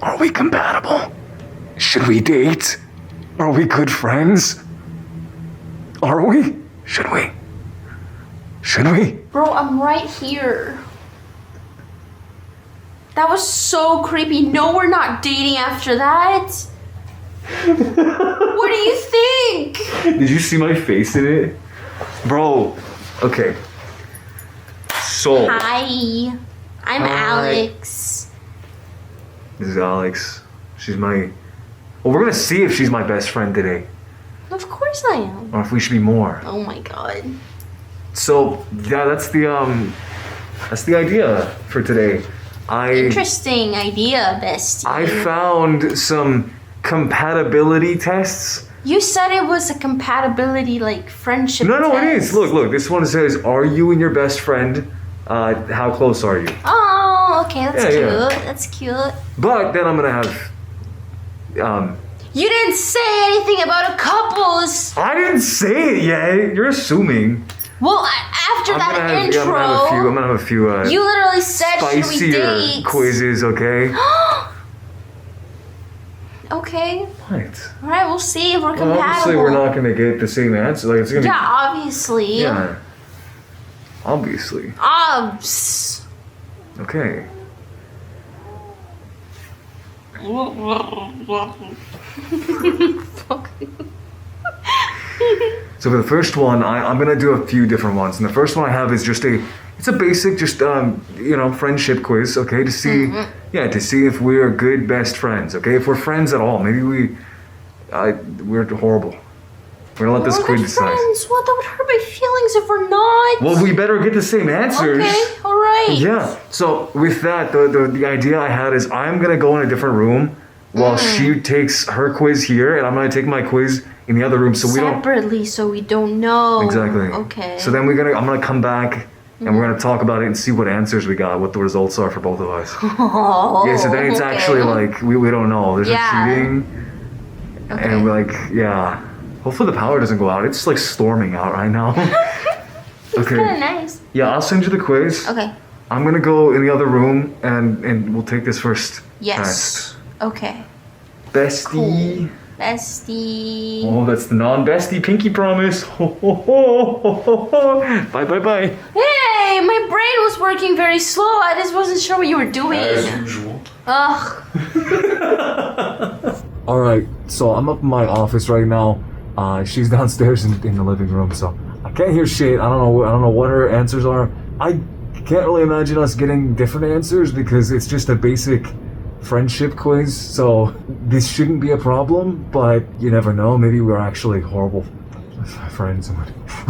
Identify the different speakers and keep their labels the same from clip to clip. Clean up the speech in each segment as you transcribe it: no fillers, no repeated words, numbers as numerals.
Speaker 1: Are we compatible? Should we date? Are we good friends? Are we? Should we? Should we?
Speaker 2: Bro, I'm right here. That was so creepy. No, we're not dating after that. What do you think?
Speaker 1: Did you see my face in it? Bro, okay. So.
Speaker 2: Hi. I'm
Speaker 1: Hi.
Speaker 2: Alex.
Speaker 1: This is Alex. She's my. Well, we're gonna see if she's my best friend today.
Speaker 2: Of course I am.
Speaker 1: Or if we should be more.
Speaker 2: Oh my god.
Speaker 1: So, yeah, that's the idea for today.
Speaker 2: Interesting idea, bestie.
Speaker 1: I found some compatibility tests.
Speaker 2: You said it was a compatibility, like, friendship
Speaker 1: No,
Speaker 2: test.
Speaker 1: it is. Look. This one says, "Are you and your best friend? How close are you?"
Speaker 2: Oh, okay, that's cute.
Speaker 1: Yeah.
Speaker 2: That's cute.
Speaker 1: But then I'm gonna have.
Speaker 2: You didn't say anything about a couples.
Speaker 1: I didn't say it yet. You're assuming.
Speaker 2: Well, after that intro,
Speaker 1: I'm gonna have a few.
Speaker 2: You literally said, should we
Speaker 1: spicier
Speaker 2: date?
Speaker 1: quizzes, okay?
Speaker 2: Okay.
Speaker 1: What?
Speaker 2: All right, we'll see if we're
Speaker 1: Well,
Speaker 2: compatible.
Speaker 1: obviously, we're not gonna get the same answer. Like it's gonna.
Speaker 2: Yeah, obviously.
Speaker 1: Yeah. Obviously.
Speaker 2: Obs.
Speaker 1: Okay.
Speaker 2: Fuck.
Speaker 1: So for the first one, I'm gonna do a few different ones, and the first one I have is just it's a basic, just friendship quiz, okay, to see, to see if we're good best friends, okay, if we're friends at all. Maybe we're horrible. We're gonna let this quiz decide.
Speaker 2: Friends. Well, that would hurt my feelings if we're not.
Speaker 1: Well, we better get the same answers.
Speaker 2: Okay, all right.
Speaker 1: Yeah. So with that, the idea I had is I'm gonna go in a different room while she takes her quiz here, and I'm gonna take my quiz in the other room, so we don't
Speaker 2: separately, so we don't know.
Speaker 1: exactly.
Speaker 2: Okay.
Speaker 1: So then I'm gonna come back and we're gonna talk about it and see what answers we got, what the results are for both of us.
Speaker 2: Oh,
Speaker 1: Yeah. So then it's
Speaker 2: okay.
Speaker 1: actually like we don't know. There's no cheating,
Speaker 2: Okay.
Speaker 1: and we're like Hopefully the power doesn't go out. It's like storming out right now.
Speaker 2: It's kind of nice.
Speaker 1: Yeah, I'll send you the quiz.
Speaker 2: Okay.
Speaker 1: I'm gonna go in the other room and we'll take this first
Speaker 2: Yes.
Speaker 1: test.
Speaker 2: Okay.
Speaker 1: Bestie.
Speaker 2: Cool. Bestie.
Speaker 1: Oh, that's the non-bestie pinky promise. Ho, ho, ho, ho, ho, ho. Bye, bye, bye.
Speaker 2: Hey, my brain was working very slow. I just wasn't sure what you were doing.
Speaker 1: As usual.
Speaker 2: Ugh.
Speaker 1: All right, so I'm up in my office right now. She's downstairs in the living room, so I can't hear shit. I don't know what her answers are. I can't really imagine us getting different answers because it's just a basic friendship quiz. So this shouldn't be a problem, but you never know. Maybe we're actually horrible friends.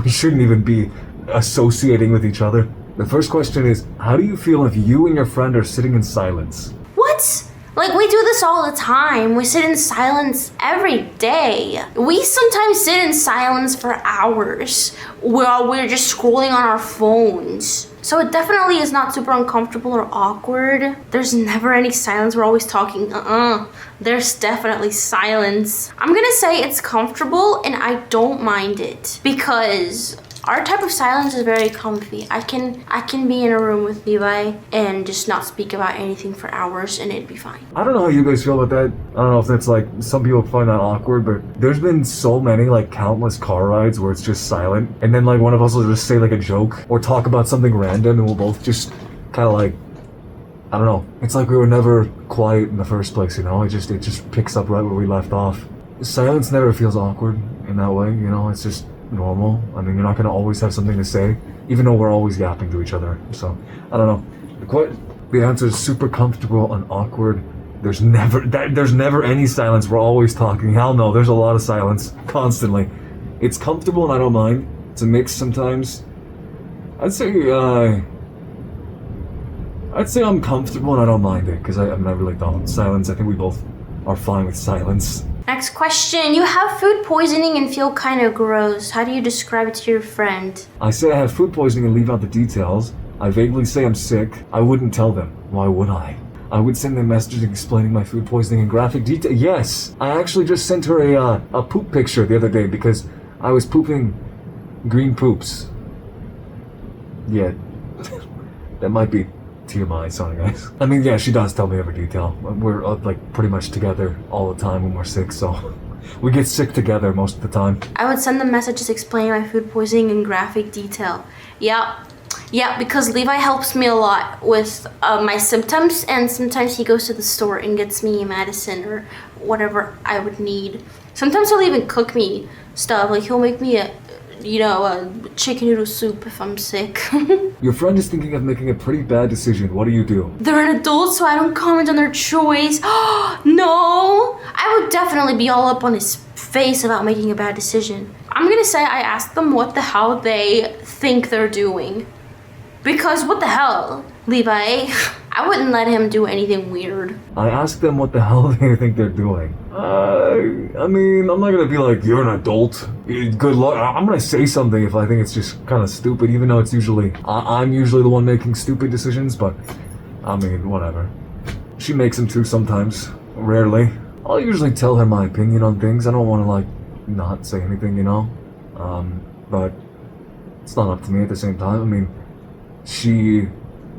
Speaker 1: We shouldn't even be associating with each other. The first question is, how do you feel if you and your friend are sitting in silence?
Speaker 2: What? Like, we do this all the time. We sit in silence every day. We sometimes sit in silence for hours while we're just scrolling on our phones. So it definitely is not super uncomfortable or awkward. There's never any silence. We're always talking. There's definitely silence. I'm gonna say it's comfortable and I don't mind it because our type of silence is very comfy. I can be in a room with Levi and just not speak about anything for hours and it'd be fine.
Speaker 1: I don't know how you guys feel about that. I don't know if that's like, some people find that awkward, but there's been so many, like countless car rides where it's just silent. And then like one of us will just say like a joke or talk about something random and we'll both just kind of like, I don't know. It's like we were never quiet in the first place, you know? It just picks up right where we left off. Silence never feels awkward in that way, you know? It's just normal. I mean, you're not going to always have something to say, even though we're always yapping to each other. So, I don't know. The answer is super comfortable and awkward. There's never any silence. We're always talking. Hell no, there's a lot of silence constantly. It's comfortable and I don't mind. It's a mix sometimes. I'd say I'm comfortable and I don't mind it because I really don't. Silence, I think we both are fine with silence.
Speaker 2: Next question. You have food poisoning and feel kind of gross. How do you describe it to your friend?
Speaker 1: I say I have food poisoning and leave out the details. I vaguely say I'm sick. I wouldn't tell them. Why would I? I would send them messages explaining my food poisoning in graphic detail. Yes! I actually just sent her a poop picture the other day because I was pooping green poops. Yeah. That might be TMI, sorry guys. I mean, yeah, she does tell me every detail. We're like pretty much together all the time when we're sick, so we get sick together most of the time.
Speaker 2: I would send them messages explaining my food poisoning in graphic detail. Yeah, because Levi helps me a lot with my symptoms, and sometimes he goes to the store and gets me medicine or whatever I would need. Sometimes he'll even cook me stuff, like he'll make me a chicken noodle soup if I'm sick.
Speaker 1: Your friend is thinking of making a pretty bad decision. What do you do?
Speaker 2: They're an adult, so I don't comment on their choice. No! I would definitely be all up on his face about making a bad decision. I'm gonna say I asked them what the hell they think they're doing. Because what the hell, Levi? I wouldn't let him do anything weird.
Speaker 1: I asked them what the hell they think they're doing. I mean, I'm not gonna be like, you're an adult. Good luck. I'm gonna say something if I think it's just kind of stupid, even though it's usually, I'm usually the one making stupid decisions, but I mean, whatever. She makes them too sometimes, rarely. I'll usually tell her my opinion on things. I don't want to like, not say anything, you know? But it's not up to me at the same time. I mean, she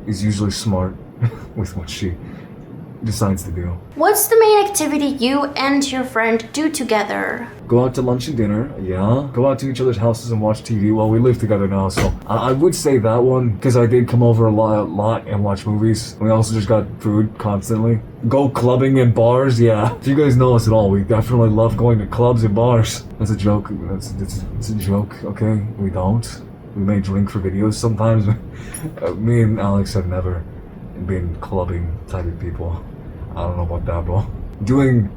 Speaker 1: is usually smart with what she decides to do.
Speaker 2: What's the main activity you and your friend do together?
Speaker 1: Go out to lunch and dinner, yeah. Go out to each other's houses and watch TV. Well, we live together now, so I would say that one, because I did come over a lot and watch movies. We also just got food constantly. Go clubbing and bars, yeah. If you guys know us at all, we definitely love going to clubs and bars. That's a joke. It's a joke, okay? We don't. We may drink for videos sometimes. Me and Alex have never been clubbing type of people. I don't know about that, bro. Doing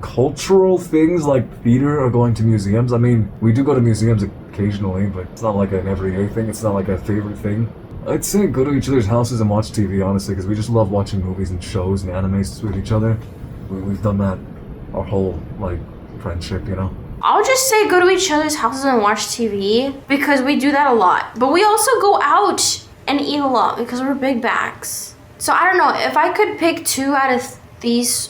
Speaker 1: cultural things like theater or going to museums. I mean, we do go to museums occasionally, but it's not like an everyday thing. It's not like a favorite thing. I'd say go to each other's houses and watch TV, honestly, because we just love watching movies and shows and animes with each other. We've done that our whole, like, friendship, you know?
Speaker 2: I'll just say go to each other's houses and watch TV because we do that a lot. But we also go out and eat a lot because we're big bags. So I don't know, if I could pick two out of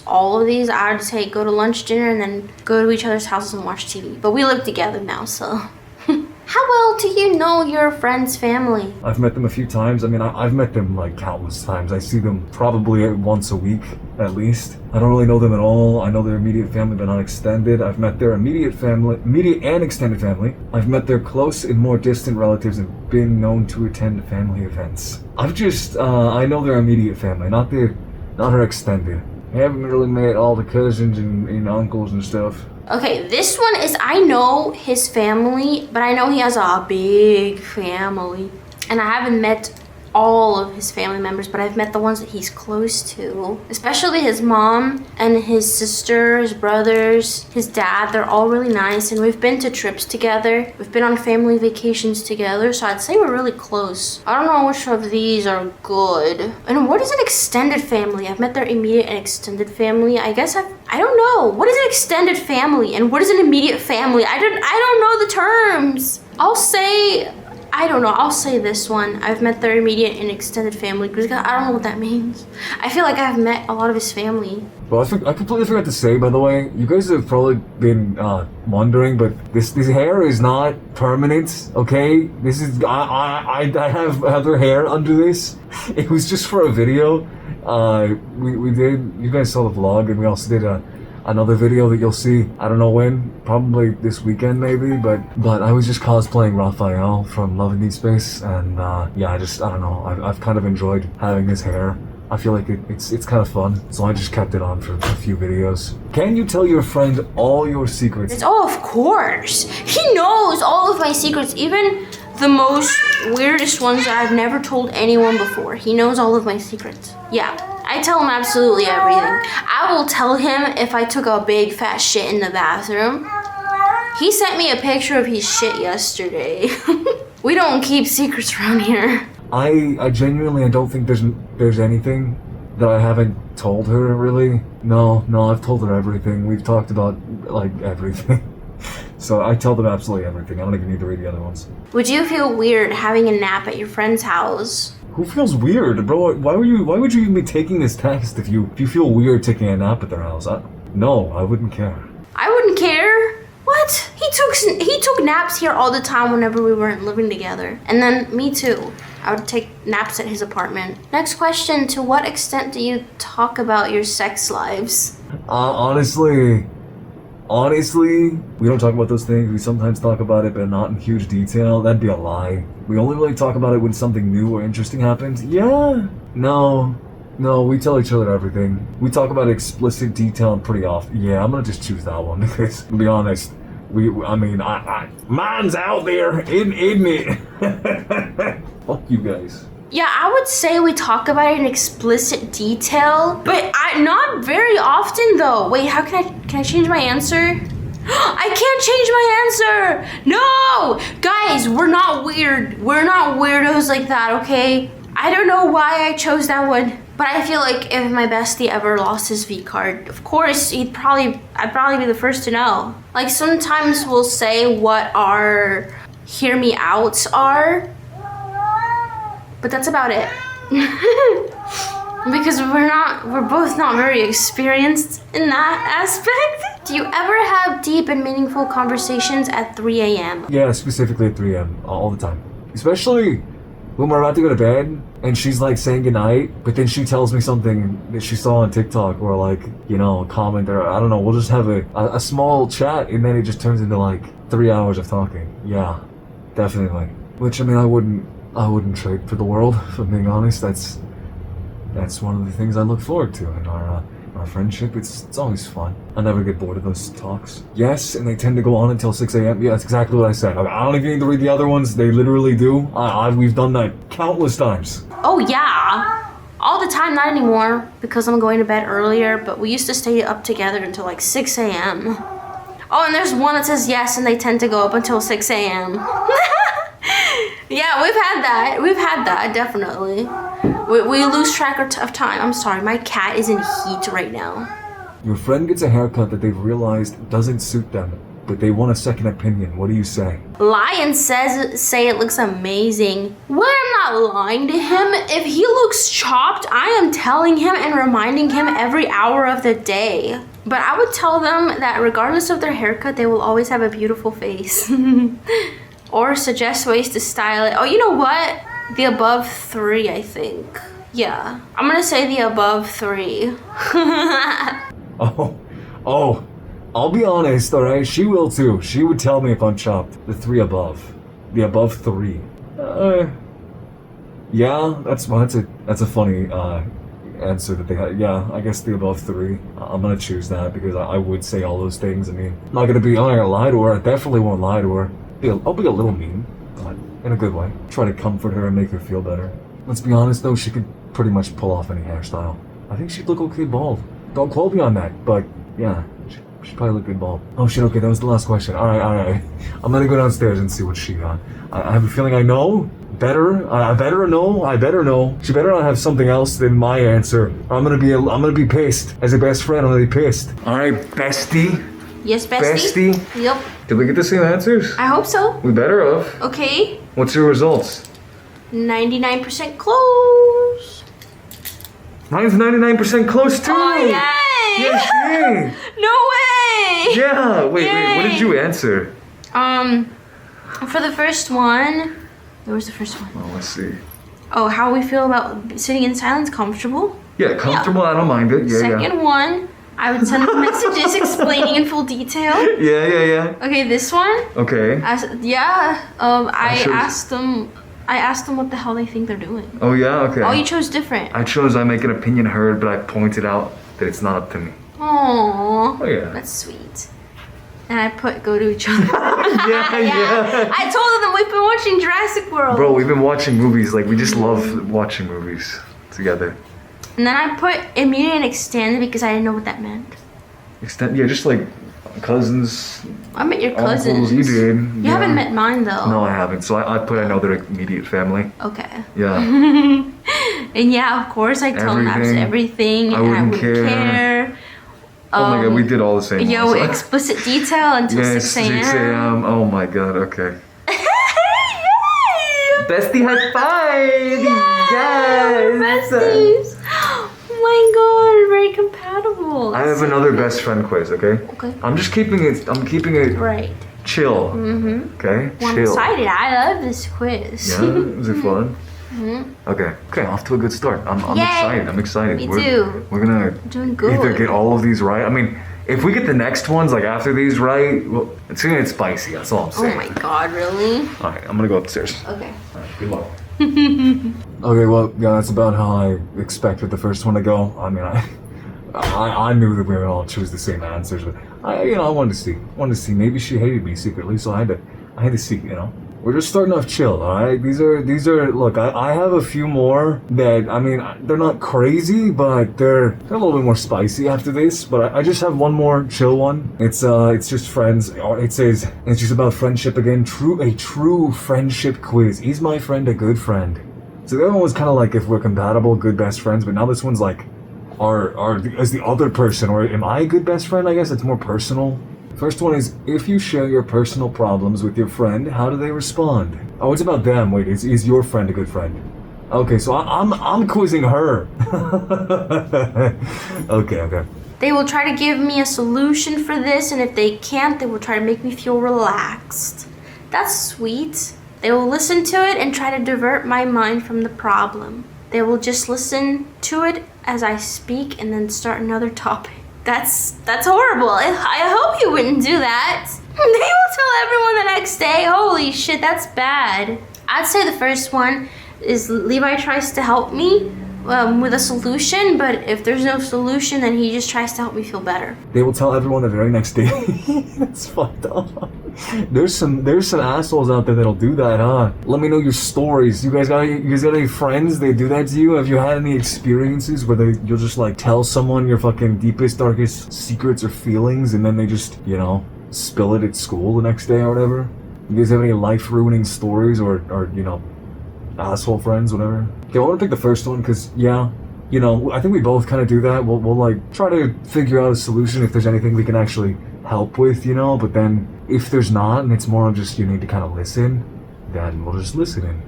Speaker 2: all of these, I would say go to lunch, dinner, and then go to each other's houses and watch TV. But we live together now, so. How well do you know your friend's family?
Speaker 1: I've met them a few times. I mean, I've met them like countless times. I see them probably once a week, at least. I don't really know them at all. I know their immediate family, but not extended. I've met their immediate and extended family. I've met their close and more distant relatives and been known to attend family events. I know their immediate family, not her extended. I haven't really met all the cousins and uncles and stuff.
Speaker 2: Okay, this one is, I know his family, but I know he has a big family. And I haven't met all of his family members, but I've met the ones that he's close to. Especially his mom and his sister, his brothers, his dad. They're all really nice, and we've been to trips together. We've been on family vacations together, so I'd say we're really close. I don't know which of these are good. And what is an extended family? I've met their immediate and extended family. I guess I don't know. What is an extended family and what is an immediate family? I don't know the terms. I'll say this one. I've met their immediate and extended family because I don't know what that means. I feel like I've met a lot of his family.
Speaker 1: Well, I completely forgot to say, by the way, you guys have probably been wondering, but this hair is not permanent, okay? This is, I have other hair under this. It was just for a video. We did, you guys saw the vlog, and we also did another video that you'll see, I don't know when, probably this weekend maybe, but I was just cosplaying Raphael from Love and Deep Space, and yeah, I don't know, I've kind of enjoyed having his hair. I feel like it's kind of fun, so I just kept it on for a few videos. Can you tell your friend all your secrets?
Speaker 2: Oh, of course! He knows all of my secrets, even the most weirdest ones that I've never told anyone before. He knows all of my secrets. Yeah, I tell him absolutely everything. I will tell him if I took a big fat shit in the bathroom. He sent me a picture of his shit yesterday. We don't keep secrets around here.
Speaker 1: I genuinely don't think there's anything that I haven't told her, really. No, I've told her everything. We've talked about, like, everything. So I tell them absolutely everything. I don't even need to read the other ones.
Speaker 2: Would you feel weird having a nap at your friend's house?
Speaker 1: Who feels weird? Bro, why would you even be taking this test if you feel weird taking a nap at their house? No, I wouldn't care.
Speaker 2: I wouldn't care? What? He took naps here all the time whenever we weren't living together. And then me too. I would take naps at his apartment. Next question, to what extent do you talk about your sex lives?
Speaker 1: Honestly, we don't talk about those things. We sometimes talk about it, but not in huge detail. That'd be a lie. We only really talk about it when something new or interesting happens. Yeah. No, we tell each other everything. We talk about explicit detail pretty often. Yeah, I'm gonna just choose that one because, to be honest, mine's out there, isn't it? Fuck you guys.
Speaker 2: Yeah, I would say we talk about it in explicit detail, but not very often though. Wait, how can I change my answer? I can't change my answer! No! Guys, we're not weird. We're not weirdos like that, okay? I don't know why I chose that one, but I feel like if my bestie ever lost his V card, of course, I'd probably be the first to know. Like sometimes we'll say what our hear me outs are, but that's about it. Because we're both not very experienced in that aspect. Do you ever have deep and meaningful conversations at 3 a.m.?
Speaker 1: Yeah, specifically at 3 a.m. all the time. Especially when we're about to go to bed and she's like saying goodnight, but then she tells me something that she saw on TikTok or like, you know, a comment or I don't know, we'll just have a small chat and then it just turns into like 3 hours of talking. Yeah, definitely. Which, I mean, I wouldn't trade for the world, if I'm being honest. That's one of the things I look forward to in our friendship. It's always fun. I never get bored of those talks. Yes, and they tend to go on until 6 a.m. Yeah, that's exactly what I said. I don't even need to read the other ones. They literally do. We've done that countless times.
Speaker 2: Oh yeah, all the time. Not anymore because I'm going to bed earlier, but we used to stay up together until like 6 a.m. Oh, and there's one that says yes, and they tend to go up until 6 a.m. Yeah, we've had that, definitely. We lose track of time. I'm sorry, my cat is in heat right now.
Speaker 1: Your friend gets a haircut that they've realized doesn't suit them, but they want a second opinion. What do you say?
Speaker 2: Lie and say it looks amazing. Well, I'm not lying to him. If he looks chopped, I am telling him and reminding him every hour of the day. But I would tell them that regardless of their haircut, they will always have a beautiful face. Or suggest ways to style it. Oh, you know what? The above 3, I think. Yeah. I'm gonna say the above 3.
Speaker 1: Oh. I'll be honest, alright? She will too. She would tell me if I'm chopped. The 3 above. The above 3. Yeah, that's a funny answer that they had. Yeah, I guess the above 3. I'm gonna choose that because I would say all those things. I mean, I'm not gonna lie to her. I definitely won't lie to her. I'll be a little mean, but in a good way. Try to comfort her and make her feel better. Let's be honest though, she could pretty much pull off any hairstyle. I think she'd look okay bald. Don't quote me on that, but yeah, she'd probably look good bald. Oh shit, okay, that was the last question. Alright. I'm gonna go downstairs and see what she got. I have a feeling I know. I better know. She better not have something else than my answer. I'm gonna be pissed. As a best friend, I'm gonna be pissed. Alright, bestie.
Speaker 2: Yes, bestie? Yep.
Speaker 1: Did we get the same answers?
Speaker 2: I hope so.
Speaker 1: We better have.
Speaker 2: Okay.
Speaker 1: What's your results?
Speaker 2: 99% close.
Speaker 1: Mine's 99% close too.
Speaker 2: Oh, yay!
Speaker 1: Yes,
Speaker 2: No way!
Speaker 1: Yeah, wait, what did you answer?
Speaker 2: For the first one, where was the first one?
Speaker 1: Oh, let's see.
Speaker 2: Oh, how we feel about sitting in silence, comfortable?
Speaker 1: Yeah, comfortable, yeah. I don't mind it. Yeah,
Speaker 2: Second one, I would send them messages explaining in full detail.
Speaker 1: Yeah.
Speaker 2: Okay, this one.
Speaker 1: Okay.
Speaker 2: I asked them what the hell they think they're doing.
Speaker 1: Oh yeah, okay.
Speaker 2: Oh, you chose different.
Speaker 1: I make an opinion heard, but I pointed out that it's not up to me.
Speaker 2: Aww.
Speaker 1: Oh yeah.
Speaker 2: That's sweet. And I put go to each other.
Speaker 1: yeah.
Speaker 2: I told them we've been watching Jurassic World.
Speaker 1: Bro, we've been watching movies. Like, we just love watching movies together.
Speaker 2: And then I put immediate and extended because I didn't know what that meant.
Speaker 1: Yeah, just like cousins.
Speaker 2: I met your cousins.
Speaker 1: Uncles, you did.
Speaker 2: You haven't met mine though.
Speaker 1: No, I haven't. So I put I know their immediate family.
Speaker 2: Okay.
Speaker 1: Yeah.
Speaker 2: And yeah, of course I tell them everything.
Speaker 1: I wouldn't care. Oh my god, we did all the same.
Speaker 2: Yo, explicit detail until 6 a.m.
Speaker 1: 6 a.m. Oh my god, okay. Bestie high five! Yes!
Speaker 2: Besties! Oh my god, very compatible.
Speaker 1: I have another best friend quiz, okay?
Speaker 2: Okay.
Speaker 1: I'm keeping it
Speaker 2: right.
Speaker 1: Chill. Mm-hmm. Okay?
Speaker 2: Well,
Speaker 1: chill.
Speaker 2: I'm excited. I love this quiz.
Speaker 1: Yeah? Was it fun? Okay, off to a good start. I'm
Speaker 2: Yay!
Speaker 1: excited. I'm excited.
Speaker 2: Me too.
Speaker 1: We're gonna
Speaker 2: Doing good.
Speaker 1: either get all of these right. I mean, if we get the next ones like after these right, well, it's gonna get spicy. That's all I'm
Speaker 2: Oh
Speaker 1: saying.
Speaker 2: my god, really?
Speaker 1: All right, I'm gonna go upstairs.
Speaker 2: Okay.
Speaker 1: All right, good luck. Okay, well, yeah, that's about how I expected the first one to go. I mean, I knew that we would all choose the same answers, but I wanted to see. Maybe she hated me secretly, so I had to see. We're just starting off chill, all right? These are. Look, I have a few more that, I mean, they're not crazy, but they're a little bit more spicy after this. But I just have one more chill one. It's just friends. It says it's just about friendship again. A true friendship quiz. Is my friend a good friend? So the other one was kind of like if we're compatible, good best friends. But now this one's like, is the other person, or am I a good best friend? I guess it's more personal. First one is, if you share your personal problems with your friend, how do they respond? Oh, it's about them. Wait, is your friend a good friend? Okay, so I'm quizzing her. Okay.
Speaker 2: They will try to give me a solution for this, and if they can't, they will try to make me feel relaxed. That's sweet. They will listen to it and try to divert my mind from the problem. They will just listen to it as I speak and then start another topic. That's horrible. I hope you wouldn't do that. They will tell everyone the next day. Holy shit, that's bad. I'd say the first one is Levi tries to help me with a solution, but if there's no solution, then he just tries to help me feel better.
Speaker 1: They will tell everyone the very next day. That's fucked up. There's some assholes out there that'll do that, huh? Let me know your stories. You guys got any friends? They do that to you? Have you had any experiences where you'll just like tell someone your fucking deepest, darkest secrets or feelings, and then they just, spill it at school the next day or whatever? You guys have any life-ruining stories or asshole friends, whatever? Okay, I want to pick the first one because, I think we both kind of do that. We'll like try to figure out a solution if there's anything we can actually help with, but then if there's not and it's more of just you need to kind of listen, then we'll just listen and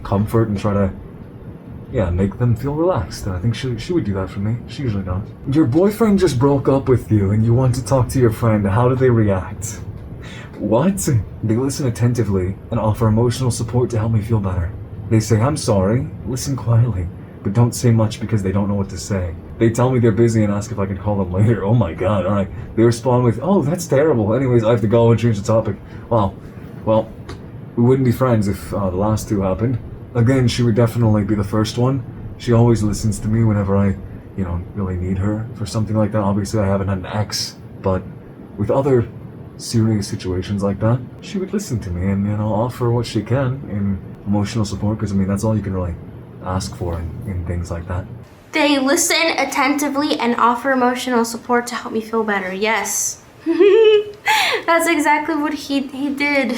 Speaker 1: comfort and try to make them feel relaxed. And I think she would do that for me. She usually does. Your boyfriend just broke up with you and you want to talk to your friend. How do they react? What? They listen attentively and offer emotional support to help me feel better. They say, I'm sorry, listen quietly, but don't say much because they don't know what to say. They tell me they're busy and ask if I can call them later. Oh my god, alright. They respond with, oh, that's terrible. Anyways, I have to go and change the topic. Wow. Well, we wouldn't be friends if the last two happened. Again, she would definitely be the first one. She always listens to me whenever I, really need her for something like that. Obviously, I haven't had an ex, but with other serious situations like that, she would listen to me and, offer what she can in emotional support, because, that's all you can really ask for in things like that.
Speaker 2: They listen attentively and offer emotional support to help me feel better. Yes. That's exactly what he did.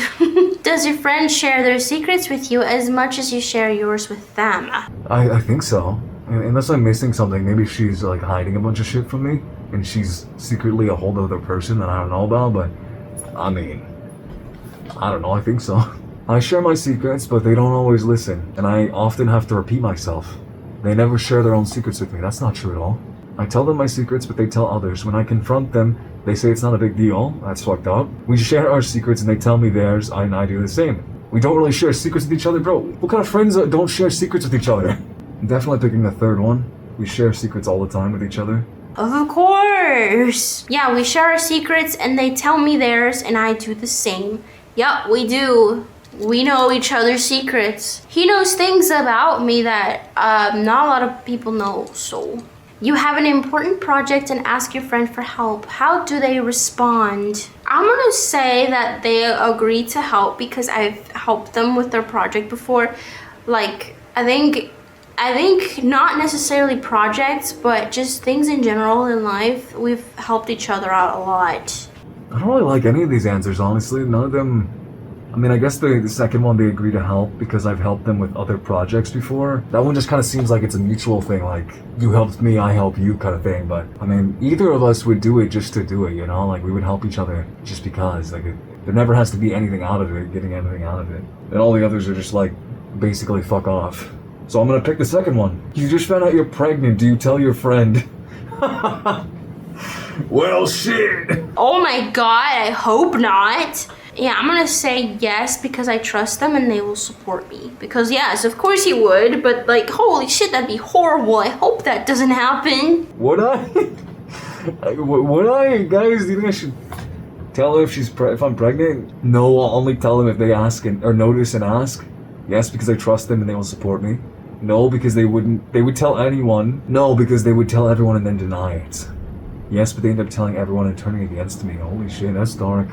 Speaker 2: Does your friend share their secrets with you as much as you share yours with them?
Speaker 1: I think so. Unless I'm missing something, maybe she's like hiding a bunch of shit from me and she's secretly a whole other person that I don't know about, but I don't know, I think so. I share my secrets, but they don't always listen, and I often have to repeat myself. They never share their own secrets with me. That's not true at all. I tell them my secrets, but they tell others. When I confront them, they say it's not a big deal. That's fucked up. We share our secrets and they tell me theirs, and I do the same. We don't really share secrets with each other, bro. What kind of friends don't share secrets with each other? I'm definitely picking the third one. We share secrets all the time with each other.
Speaker 2: Of course. Yeah, we share our secrets and they tell me theirs and I do the same. Yup, we do. We know each other's secrets. He knows things about me that not a lot of people know, so. You have an important project and ask your friend for help. How do they respond? I'm gonna say that they agree to help because I've helped them with their project before. Like, I think not necessarily projects, but just things in general in life. We've helped each other out a lot.
Speaker 1: I don't really like any of these answers, honestly. None of them. I guess the second one, they agree to help because I've helped them with other projects before. That one just kind of seems like it's a mutual thing, like, you helped me, I help you kind of thing. But, either of us would do it just to do it, Like, we would help each other just because. Like, there never has to be anything out of it, getting anything out of it. And all the others are just, like, basically fuck off. So I'm gonna pick the second one. You just found out you're pregnant. Do you tell your friend? Well, shit.
Speaker 2: Oh my god, I hope not. Yeah, I'm gonna say yes because I trust them and they will support me. Because yes, of course he would, but like, holy shit, that'd be horrible. I hope that doesn't happen.
Speaker 1: Would I? Would I? Guys, do you think I should tell her if I'm pregnant? No, I'll only tell them if they ask or notice and ask. Yes, because I trust them and they will support me. No, because they would tell anyone. No, because they would tell everyone and then deny it. Yes, but they end up telling everyone and turning against me. Holy shit, that's dark.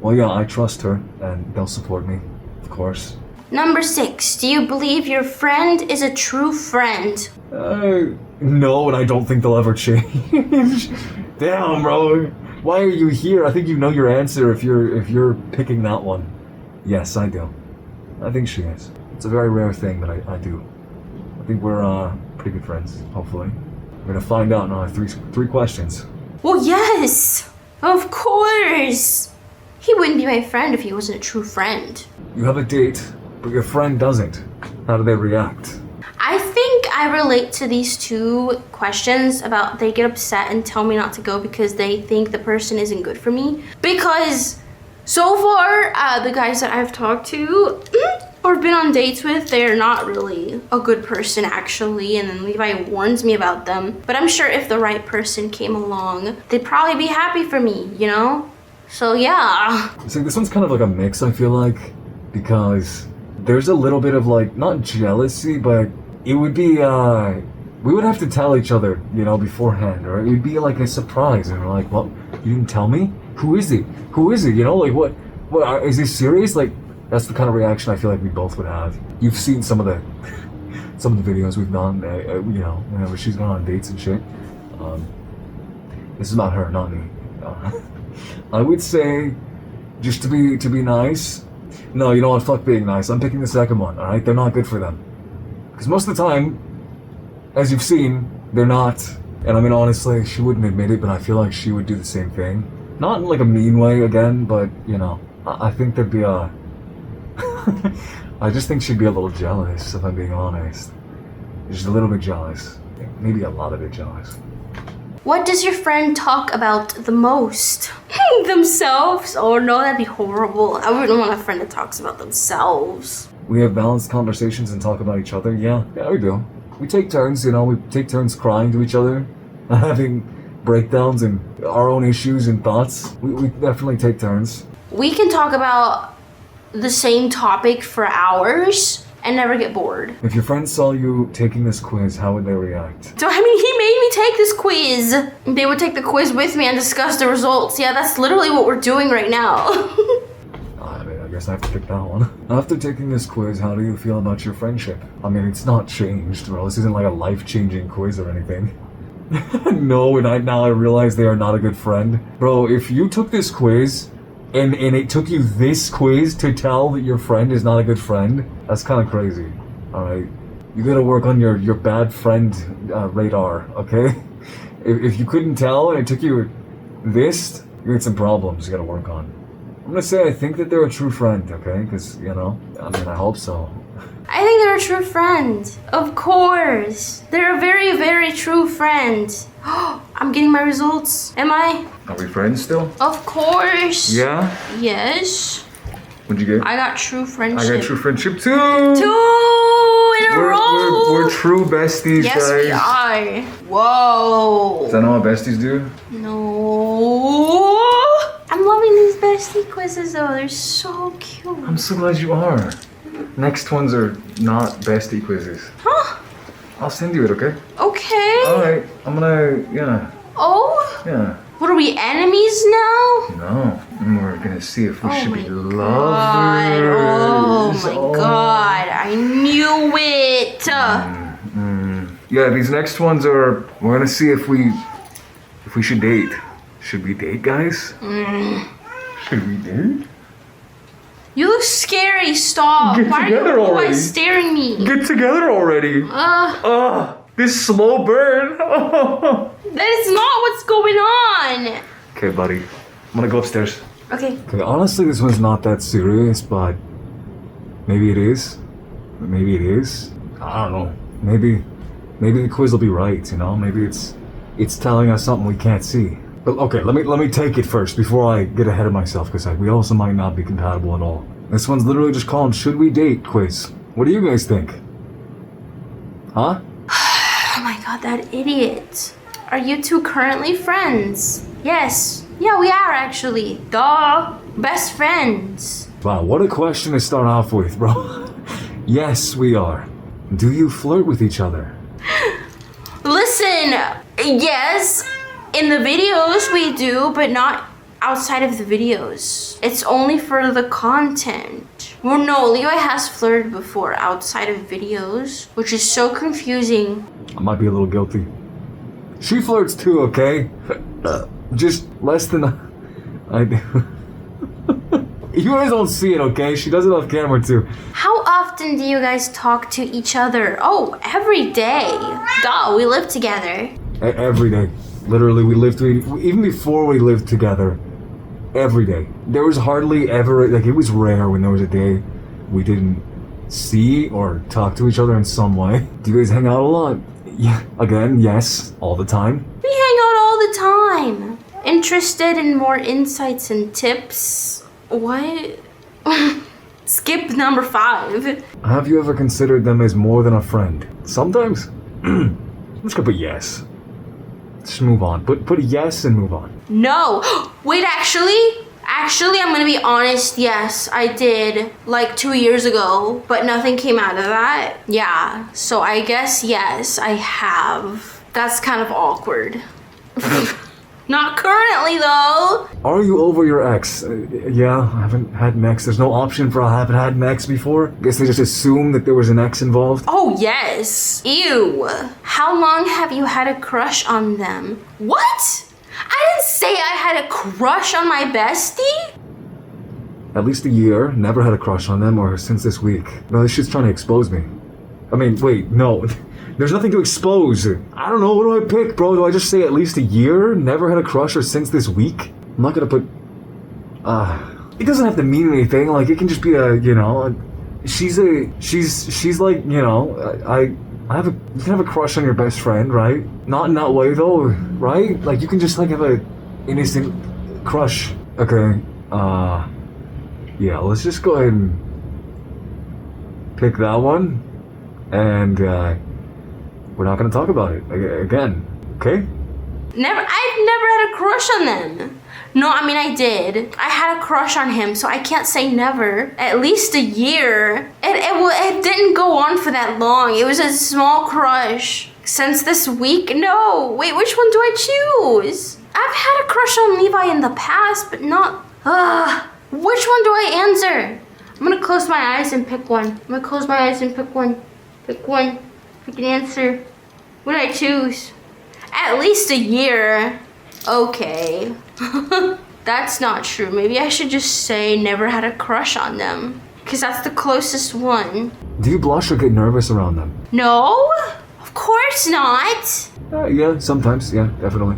Speaker 1: Well, yeah, I trust her, and they'll support me, of course.
Speaker 2: Number 6, do you believe your friend is a true friend?
Speaker 1: No, and I don't think they'll ever change. Damn, bro. Why are you here? I think you know your answer if you're picking that one. Yes, I do. I think she is. It's a very rare thing, but I do. I think we're pretty good friends, hopefully. We're gonna find out in three questions.
Speaker 2: Well, yes! Of course! He wouldn't be my friend if he wasn't a true friend.
Speaker 1: You have a date, but your friend doesn't. How do they react?
Speaker 2: I think I relate to these 2 questions about they get upset and tell me not to go because they think the person isn't good for me. Because so far, the guys that I've talked to or been on dates with, they're not really a good person actually, and then Levi warns me about them. But I'm sure if the right person came along, they'd probably be happy for me, you know? So yeah.
Speaker 1: See, this one's kind of like a mix, I feel like, because there's a little bit of like, not jealousy, but it would be, we would have to tell each other, you know, beforehand, or it would be like a surprise, and we're like, well, you didn't tell me? Who is it? Who is it? You know, like what is this serious? Like, that's the kind of reaction I feel like we both would have. You've seen some of the videos we've done, you know, whenever she's gone on dates and shit. This is about her, not me. I would say, just to be nice. No, you know what? Fuck being nice. I'm picking the second one. All right, they're not good for them. Because most of the time, as you've seen, they're not. And I mean, honestly, she wouldn't admit it, but I feel like she would do the same thing. Not in like a mean way again, but you know, I think there'd be a. I just think she'd be a little jealous, if I'm being honest. Just a little bit jealous. Maybe a lot of it jealous.
Speaker 2: What does your friend talk about the most? Themselves? Oh no, that'd be horrible. I wouldn't want a friend that talks about themselves.
Speaker 1: We have balanced conversations and talk about each other. Yeah, we do. We take turns, you know, we take turns crying to each other, having breakdowns and our own issues and thoughts. We definitely take turns.
Speaker 2: We can talk about the same topic for hours and never get bored.
Speaker 1: If your friends saw you taking this quiz, how would they react?
Speaker 2: So, I mean, he made me take this quiz. They would take the quiz with me and discuss the results. Yeah, that's literally what we're doing right now.
Speaker 1: I guess I have to pick that one. After taking this quiz, how do you feel about your friendship? I mean, it's not changed, bro. This isn't like a life-changing quiz or anything. No, and now I realize they are not a good friend. Bro, if you took this quiz, and it took you this quiz to tell that your friend is not a good friend, that's kind of crazy, alright? You gotta work on your bad friend radar, okay? If you couldn't tell and it took you this, you got some problems you gotta work on. I'm gonna say I think that they're a true friend, okay? Because, you know, I mean, I hope so.
Speaker 2: I think they're a true friend. Of course. They're a very, very true friend. I'm getting my results. Am I?
Speaker 1: Are we friends still?
Speaker 2: Of course.
Speaker 1: Yeah?
Speaker 2: Yes.
Speaker 1: What'd you get?
Speaker 2: I got true friendship.
Speaker 1: I got true friendship too!
Speaker 2: 2 in a row!
Speaker 1: We're true besties,
Speaker 2: yes,
Speaker 1: guys.
Speaker 2: Yes, we are. Whoa.
Speaker 1: Is that not what besties do?
Speaker 2: No. I'm loving these bestie quizzes though. They're so cute.
Speaker 1: I'm so glad you are. Next ones are not bestie quizzes.
Speaker 2: Huh?
Speaker 1: I'll send you it, okay?
Speaker 2: Okay.
Speaker 1: Alright, I'm gonna, yeah.
Speaker 2: Oh?
Speaker 1: Yeah.
Speaker 2: What are we, enemies now?
Speaker 1: No, and we're gonna see if we should be
Speaker 2: God.
Speaker 1: lovers.
Speaker 2: Oh my god, I knew it.
Speaker 1: Yeah, these next ones are, we're gonna see if we should date. Should we date, guys? Should we date?
Speaker 2: You look scary, stop.
Speaker 1: Get
Speaker 2: Why
Speaker 1: together
Speaker 2: are you
Speaker 1: already.
Speaker 2: always staring me?
Speaker 1: Get together already. This slow burn.
Speaker 2: That is not what's going on.
Speaker 1: Okay, buddy. I'm gonna go upstairs.
Speaker 2: Okay.
Speaker 1: Honestly, this one's not that serious, but maybe it is. Maybe it is. I don't know. Maybe the quiz will be right, you know? Maybe it's telling us something we can't see. But okay, let me take it first before I get ahead of myself, because we also might not be compatible at all. This one's literally just called "Should We Date?" quiz. What do you guys think? Huh?
Speaker 2: Oh my god, that idiot. Are you two currently friends? Yes. Yeah, we are actually. Duh. Best friends.
Speaker 1: Wow, what a question to start off with, bro. Yes, we are. Do you flirt with each other?
Speaker 2: Listen, yes, in the videos we do, but not outside of the videos. It's only for the content. Well, no, Levi has flirted before outside of videos, which is so confusing.
Speaker 1: I might be a little guilty. She flirts too, okay? Just less than I do. You guys don't see it, okay? She does it off camera too.
Speaker 2: How often do you guys talk to each other? Oh, every day. Duh, we live together.
Speaker 1: Every day. Literally, we lived even before we lived together. Every day. There was hardly ever, like, it was rare when there was a day we didn't see or talk to each other in some way. Do you guys hang out a lot? Yeah. Again, yes, all the time.
Speaker 2: We hang out all the time. Interested in more insights and tips? What? Skip number 5.
Speaker 1: Have you ever considered them as more than a friend? Sometimes. Let's go put yes. Just move on. Put a yes and move on.
Speaker 2: No. Wait, actually, I'm gonna be honest. Yes, I did like 2 years ago, but nothing came out of that. Yeah, so I guess yes, I have. That's kind of awkward. Not currently though.
Speaker 1: Are you over your ex? Yeah, I haven't had an ex. There's no option for I haven't had an ex before. Guess they just assumed that there was an ex involved.
Speaker 2: Oh yes. Ew. How long have you had a crush on them? What? I didn't say I had a crush on my bestie.
Speaker 1: At least a year. Never had a crush on them or since this week. No, this shit's trying to expose me. I mean, wait, no. There's nothing to expose. I don't know, what do I pick, bro? Do I just say at least a year? Never had a crush or since this week? I'm not gonna put... it doesn't have to mean anything. Like, it can just be a, you know... She's like, you know... you can have a crush on your best friend, right? Not in that way, though, right? Like, you can just, like, have a innocent crush. Okay, yeah, let's just go ahead and pick that one. And, we're not gonna talk about it again, okay?
Speaker 2: I've never had a crush on them. No, I mean, I did. I had a crush on him, so I can't say never. At least a year. It didn't go on for that long. It was a small crush. Since this week? No. Wait, which one do I choose? I've had a crush on Levi in the past, but not... which one do I answer? I'm gonna close my eyes and pick one. I'm gonna close my eyes and pick one. Pick one. Pick an answer. What did I choose? At least a year. Okay. That's not true. Maybe I should just say never had a crush on them. Because that's the closest one.
Speaker 1: Do you blush or get nervous around them?
Speaker 2: No, of course not.
Speaker 1: Yeah, sometimes. Yeah, definitely.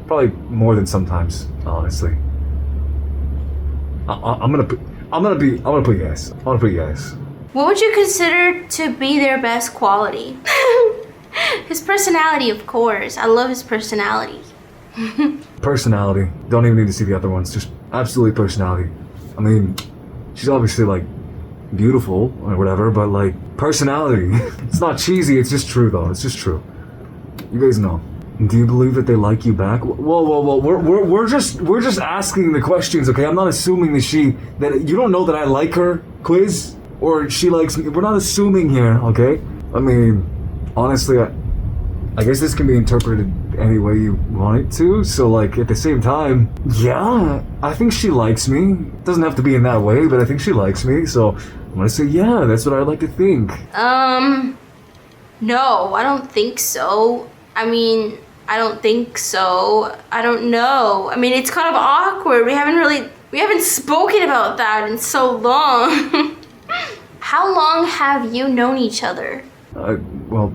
Speaker 1: Probably more than sometimes, honestly. I'm gonna put yes. I'm gonna put yes.
Speaker 2: What would you consider to be their best quality? His personality, of course. I love his personality.
Speaker 1: Personality. Don't even need to see the other ones. Just absolutely personality. I mean, she's obviously like beautiful or whatever, but like personality. It's not cheesy. It's just true though. It's just true. You guys know. Do you believe that they like you back? Whoa. We're just asking the questions, okay? I'm not assuming that you don't know that I like her, quiz, or she likes me. We're not assuming here, okay? I mean, honestly, I guess this can be interpreted any way you want it to. So, like, at the same time, yeah, I think she likes me. It doesn't have to be in that way, but I think she likes me. So, I'm gonna say, yeah, that's what I'd like to think.
Speaker 2: No, I don't think so. I mean, I don't think so. I don't know. I mean, it's kind of awkward. We haven't spoken about that in so long. How long have you known each other?
Speaker 1: Well,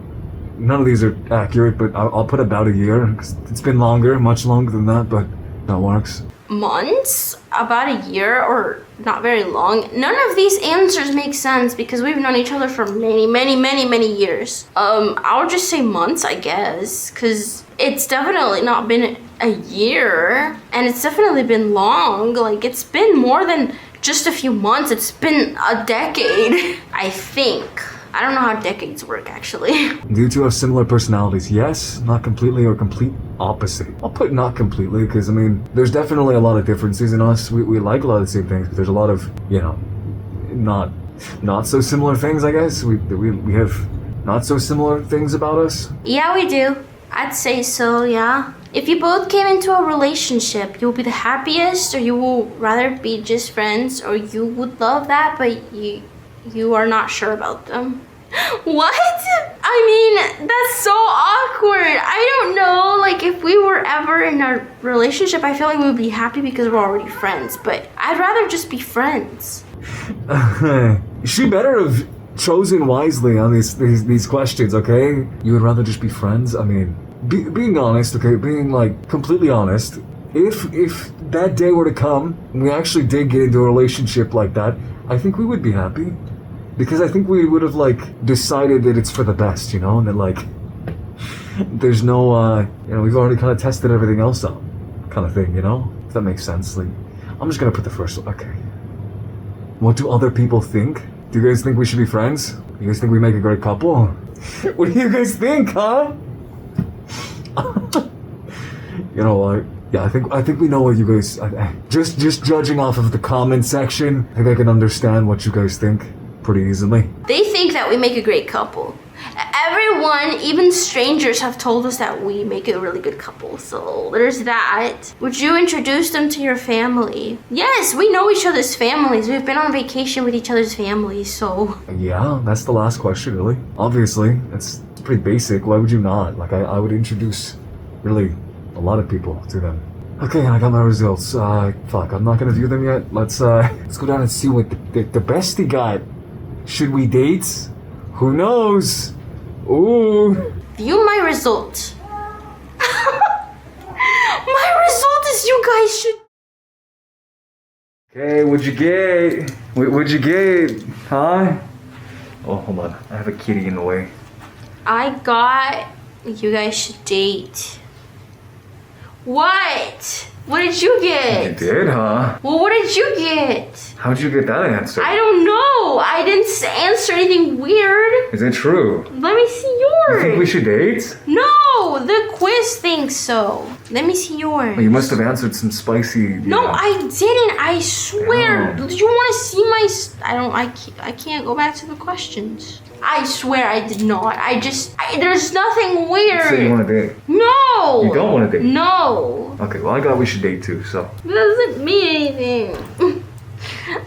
Speaker 1: none of these are accurate, but I'll put about a year. 'Cause it's been longer, much longer than that, but that works.
Speaker 2: Months? About a year or not very long? None of these answers make sense because we've known each other for many years. I would just say months, I guess, because it's definitely not been a year, and it's definitely been long. Like, it's been more than just a few months. It's been a decade, I think. I don't know how decades work, actually.
Speaker 1: Do you two have similar personalities? Yes, not completely, or complete opposite. I'll put not completely, because, I mean, there's definitely a lot of differences in us. We like a lot of the same things, but there's a lot of, you know, not so similar things, I guess. We have not so similar things about us.
Speaker 2: Yeah, we do. I'd say so, yeah. If you both came into a relationship, you will be the happiest, or you will rather be just friends, or you would love that, but you are not sure about them. What? I mean, that's so awkward. I don't know, like, if we were ever in a relationship, I feel like we would be happy because we're already friends, but I'd rather just be friends.
Speaker 1: She better have chosen wisely on these questions, okay? You would rather just be friends? I mean, being honest, okay? Being, like, completely honest. If that day were to come, and we actually did get into a relationship like that, I think we would be happy. Because I think we would have, like, decided that it's for the best, you know? And that, like, there's no, you know, we've already kind of tested everything else out, kind of thing, you know? If that makes sense. Like, I'm just gonna put the first one. Okay. What do other people think? Do you guys think we should be friends? Do you guys think we make a great couple? What do you guys think, huh? You know what? Yeah, I think we know what you guys... just judging off of the comment section, I think I can understand what you guys think pretty easily.
Speaker 2: They think that we make a great couple. Everyone, even strangers, have told us that we make a really good couple. So there's that. Would you introduce them to your family? Yes, we know each other's families. We've been on vacation with each other's families, so...
Speaker 1: Yeah, that's the last question, really. Obviously, it's pretty basic. Why would you not? Like, I would introduce, really, a lot of people to them. Okay, I got my results. Fuck, I'm not gonna view them yet. Let's go down and see what the bestie got. Should we date? Who knows? Ooh.
Speaker 2: View my result. My result is you guys should...
Speaker 1: Okay, what'd you get? What'd you get? Huh? Oh, hold on. I have a kitty in the way.
Speaker 2: I got... You guys should date. What? What did you get?
Speaker 1: You did, huh?
Speaker 2: Well, what did you get?
Speaker 1: How'd you get that answer?
Speaker 2: I don't know. I didn't answer anything weird.
Speaker 1: Is it true?
Speaker 2: Let me see yours.
Speaker 1: You think we should date?
Speaker 2: No, the quiz thinks so. Let me see yours.
Speaker 1: Well, you must have answered some spicy...
Speaker 2: No, I didn't. I swear.
Speaker 1: Damn.
Speaker 2: Do you want to see my... I can't go back to the questions. I swear I did not. There's nothing weird.
Speaker 1: You say you want to date.
Speaker 2: No.
Speaker 1: You don't want to date?
Speaker 2: No.
Speaker 1: Okay, well, I got we should date too, so...
Speaker 2: It doesn't mean anything.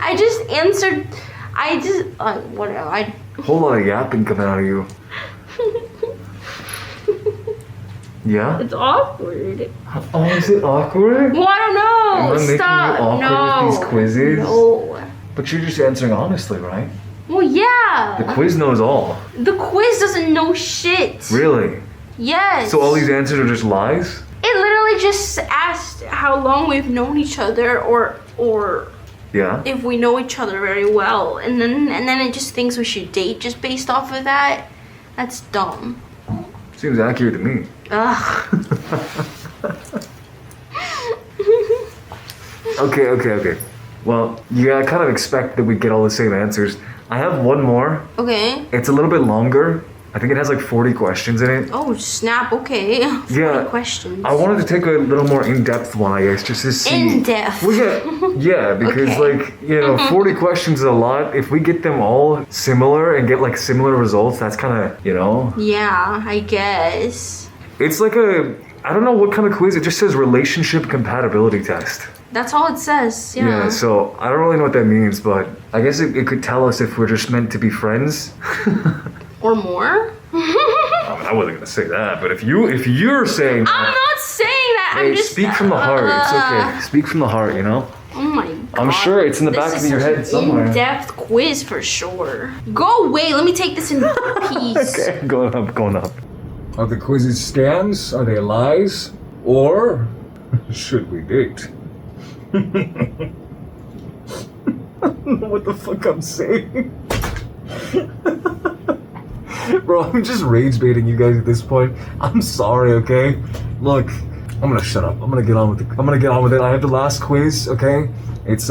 Speaker 2: I just answered... whatever.
Speaker 1: Whole lot of yapping coming out of you. Yeah?
Speaker 2: It's awkward.
Speaker 1: Oh, is it awkward?
Speaker 2: Well, I don't know.
Speaker 1: Am I making
Speaker 2: Stop.
Speaker 1: you awkward with these quizzes?
Speaker 2: No.
Speaker 1: But you're just answering honestly, right?
Speaker 2: Well, yeah.
Speaker 1: The quiz knows all.
Speaker 2: The quiz doesn't know shit.
Speaker 1: Really?
Speaker 2: Yes.
Speaker 1: So all these answers are just lies?
Speaker 2: It literally just asked how long we've known each other, or
Speaker 1: Yeah?
Speaker 2: if we know each other very well, and then it just thinks we should date just based off of that. That's dumb.
Speaker 1: Seems accurate to me.
Speaker 2: Ugh.
Speaker 1: Okay. Well, you gotta kind of expect that we get all the same answers. I have one more.
Speaker 2: Okay.
Speaker 1: It's a little bit longer. I think it has like 40 questions in it.
Speaker 2: Oh, snap. Okay. 40
Speaker 1: Yeah.
Speaker 2: questions.
Speaker 1: I wanted to take a little more in-depth one, I guess, just to see.
Speaker 2: In-depth.
Speaker 1: Well, yeah, because
Speaker 2: Okay.
Speaker 1: like, you know, 40 questions is a lot. If we get them all similar and get like similar results, that's kind of, you know.
Speaker 2: Yeah, I guess.
Speaker 1: It's like I don't know what kind of quiz. It just says relationship compatibility test.
Speaker 2: That's all it says. Yeah.
Speaker 1: So I don't really know what that means, but I guess it could tell us if we're just meant to be friends.
Speaker 2: Or more.
Speaker 1: I wasn't gonna say that, but if you're saying that,
Speaker 2: I'm not saying that.
Speaker 1: hey,
Speaker 2: I'm just
Speaker 1: speak from the heart. It's okay. Speak from the heart, you know.
Speaker 2: Oh my god.
Speaker 1: I'm sure it's in the back of your head somewhere.
Speaker 2: In-depth quiz for sure. Go away. Let me take this in peace.
Speaker 1: Okay, going up. Are the quizzes scams? Are they lies? Or should we date? I don't know what the fuck I'm saying. Bro, I'm just rage baiting you guys at this point. I'm sorry, okay? Look, I'm gonna shut up. I'm gonna get on with it. I have the last quiz, okay? It's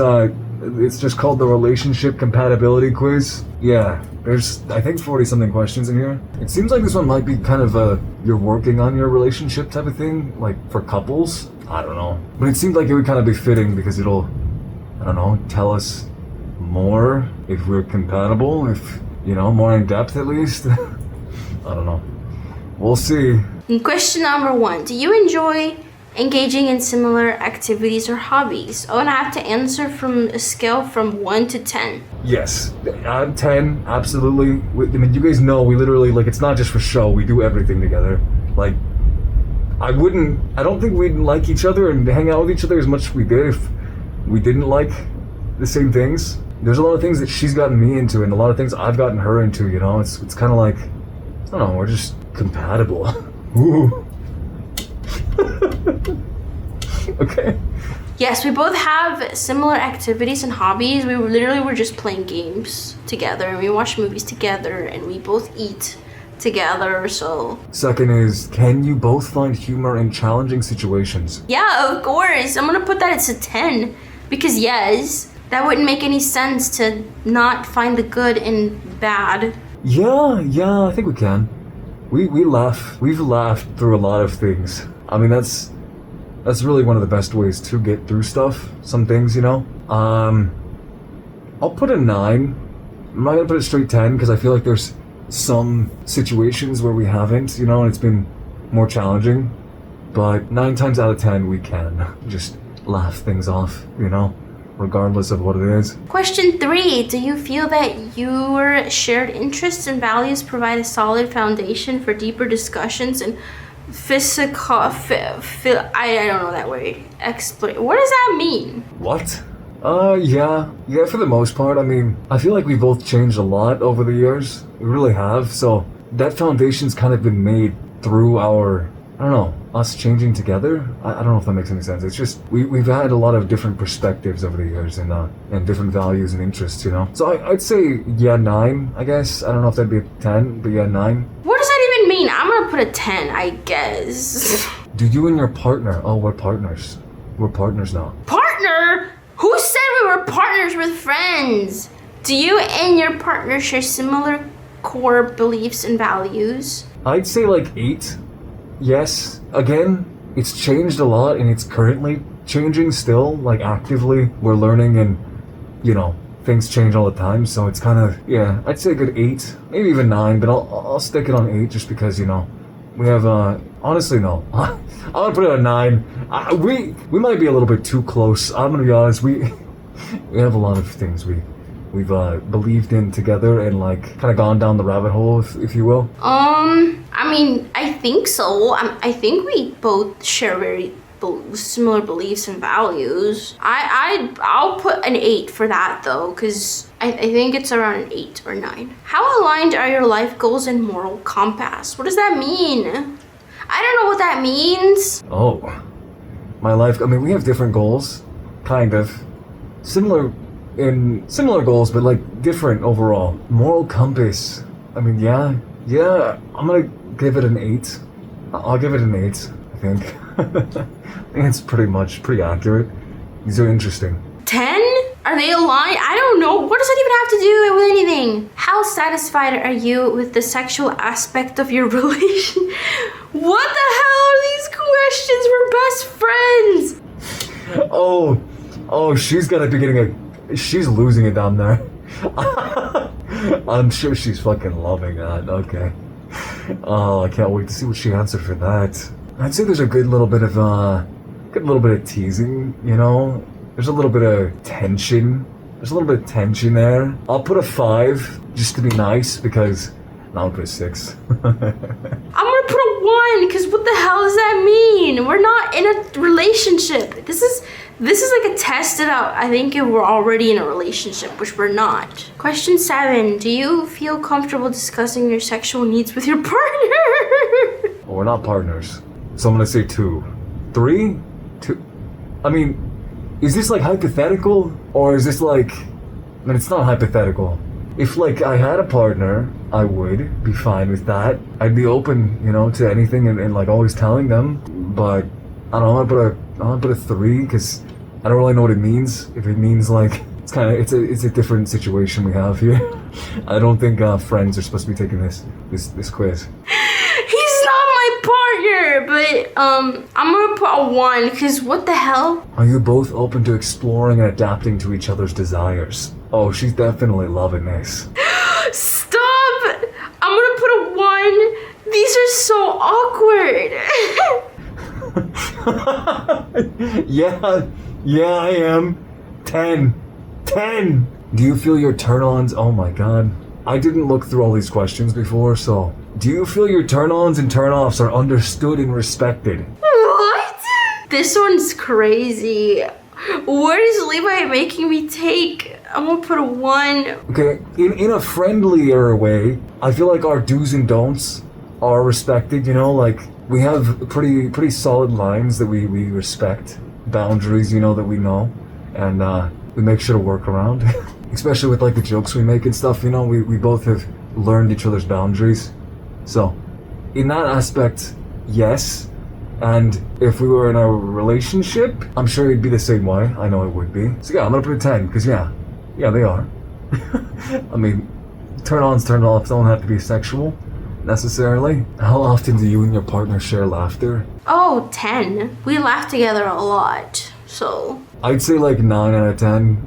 Speaker 1: just called the relationship compatibility quiz. Yeah, there's I think 40 something questions in here. It seems like this one might be kind of you're working on your relationship type of thing, like for couples. I don't know. But it seems like it would kind of be fitting because it'll, I don't know, tell us more if we're compatible, if, you know, more in depth at least. I don't know. We'll see.
Speaker 2: Question number 1. Do you enjoy engaging in similar activities or hobbies? Oh, and I have to answer from a scale from 1 to 10.
Speaker 1: Yes. 10, absolutely. I mean, you guys know we literally, like, it's not just for show. We do everything together. Like, I don't think we'd like each other and hang out with each other as much as we did if we didn't like the same things. There's a lot of things that she's gotten me into and a lot of things I've gotten her into, you know? It's kind of like, I don't know, we're just compatible. Ooh. Okay.
Speaker 2: Yes, we both have similar activities and hobbies. We were just playing games together, and we watch movies together, and we both eat together, so...
Speaker 1: Second is, can you both find humor in challenging situations?
Speaker 2: Yeah, of course. I'm gonna put that as a 10, because yes, that wouldn't make any sense to not find the good in bad.
Speaker 1: Yeah, I think we can. We laugh. We've laughed through a lot of things. I mean, that's really one of the best ways to get through stuff. Some things, you know. I'll put a 9. I'm not gonna put a straight 10 because I feel like there's some situations where we haven't, you know, and it's been more challenging. But 9 times out of 10, we can just laugh things off, you know, regardless of what it is.
Speaker 2: Question 3. Do you feel that your shared interests and values provide a solid foundation for deeper discussions and physical... I don't know that word. What does that mean?
Speaker 1: What? Yeah, for the most part. I mean, I feel like we both changed a lot over the years. We really have. So that foundation's kind of been made through our, I don't know, us changing together. I don't know if that makes any sense. It's just we've had a lot of different perspectives over the years and different values and interests, you know. So I'd say 9, I guess. I don't know if that'd be a 10, but 9.
Speaker 2: What does that even mean? I'm gonna put a 10, I guess.
Speaker 1: Do you and your partner? Oh, we're partners. We're partners now.
Speaker 2: Partner? Who said we were partners with friends? Do you and your partner share similar core beliefs and values?
Speaker 1: I'd say like 8. Yes. Again, it's changed a lot and it's currently changing still, like actively. We're learning and, you know, things change all the time. So it's kind of, yeah, I'd say a good 8, maybe even 9, but I'll stick it on 8 just because, you know, we have, honestly, no. I'm gonna put it at 9. We might be a little bit too close. I'm gonna be honest. We have a lot of things we've believed in together and like kind of gone down the rabbit hole, if you will.
Speaker 2: I mean, I think so. I think we both share very similar beliefs and values. I'll put an 8 for that though, because I think it's around an 8 or 9. How aligned are your life goals and moral compass? What does that mean? I don't know what that means.
Speaker 1: Oh, my life. I mean, we have different goals, kind of similar goals, but like different overall. Moral compass. I mean, yeah. I'm gonna give it an 8. I'll give it an 8. I think. I think it's pretty accurate. These are interesting. 10?
Speaker 2: Are they aligned? I don't know. What does that even have to do with anything? How satisfied are you with the sexual aspect of your relation? What the hell are these questions? We're best friends.
Speaker 1: Oh, she's gotta be getting she's losing it down there. I'm sure she's fucking loving that. Okay. Oh, I can't wait to see what she answered for that. I'd say there's a good little bit of teasing, you know? There's a little bit of tension. There's a little bit of tension there. I'll put a 5 just to be nice because I'll put a 6.
Speaker 2: I'm gonna put a 1 because what the hell does that mean? We're not in a relationship. This is like a test about, I think, if we're already in a relationship, which we're not. Question 7. Do you feel comfortable discussing your sexual needs with your partner?
Speaker 1: Well, we're not partners. So I'm gonna say 2. 3? 2. I mean, is this like hypothetical? Or is this like... I mean, it's not hypothetical. If like I had a partner, I would be fine with that. I'd be open, you know, to anything and like always telling them. But I don't know, I'm gonna put a 3 because I don't really know what it means. If it means like it's a different situation we have here. I don't think friends are supposed to be taking this quiz.
Speaker 2: He's not my partner, but I'm gonna put a 1 because what the hell?
Speaker 1: Are you both open to exploring and adapting to each other's desires? Oh, she's definitely loving this.
Speaker 2: Stop! I'm gonna put a 1. These are so awkward.
Speaker 1: Yeah, I am. 10. Do you feel your turn-ons? Oh my god. I didn't look through all these questions before, so... Do you feel your turn-ons and turn-offs are understood and respected?
Speaker 2: What? This one's crazy. What is Levi making me take? I'm gonna put a 1.
Speaker 1: Okay, in a friendlier way, I feel like our do's and don'ts are respected, you know, like... We have pretty solid lines that we respect, boundaries, you know, that we know, and we make sure to work around, especially with like the jokes we make and stuff, you know, we both have learned each other's boundaries. So, in that aspect, yes, and if we were in a relationship, I'm sure it'd be the same way. I know it would be. So yeah, I'm gonna put a 10, because yeah, they are. I mean, turn-ons, turn-offs don't have to be sexual. Necessarily. How often do you and your partner share laughter?
Speaker 2: Oh, 10. We laugh together a lot, so...
Speaker 1: I'd say like 9 out of 10.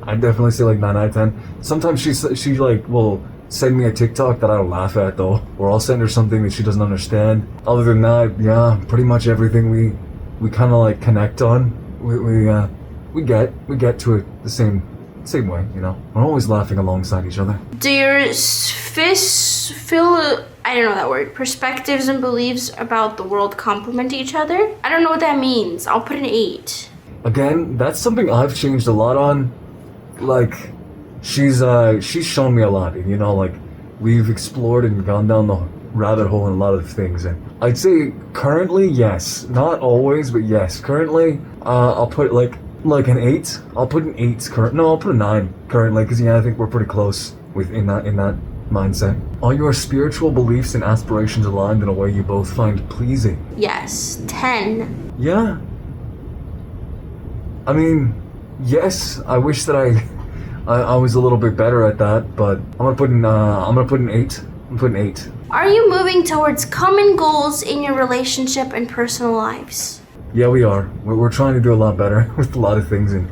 Speaker 1: I'd definitely say like 9 out of 10. Sometimes she like will send me a TikTok that I don't laugh at though, or I'll send her something that she doesn't understand. Other than that, yeah, pretty much everything we kind of like connect on. We get to it the same way, you know. We're always laughing alongside each other.
Speaker 2: Do your I don't know that word. Perspectives and beliefs about the world complement each other? I don't know what that means. I'll put an 8.
Speaker 1: Again, that's something I've changed a lot on. Like, she's shown me a lot, you know, like, we've explored and gone down the rabbit hole in a lot of things, and I'd say currently, yes. Not always, but yes. Currently, I'll put like an 8. I'll put an 8 I'll put a 9 currently, because yeah, I think we're pretty close in that mindset. Are your spiritual beliefs and aspirations aligned in a way you both find pleasing?
Speaker 2: Yes, 10.
Speaker 1: Yeah. I mean, yes. I wish that I was a little bit better at that, but I'm gonna put an 8. I'm putting 8.
Speaker 2: Are you moving towards common goals in your relationship and personal lives?
Speaker 1: Yeah, we are. We're trying to do a lot better with a lot of things and,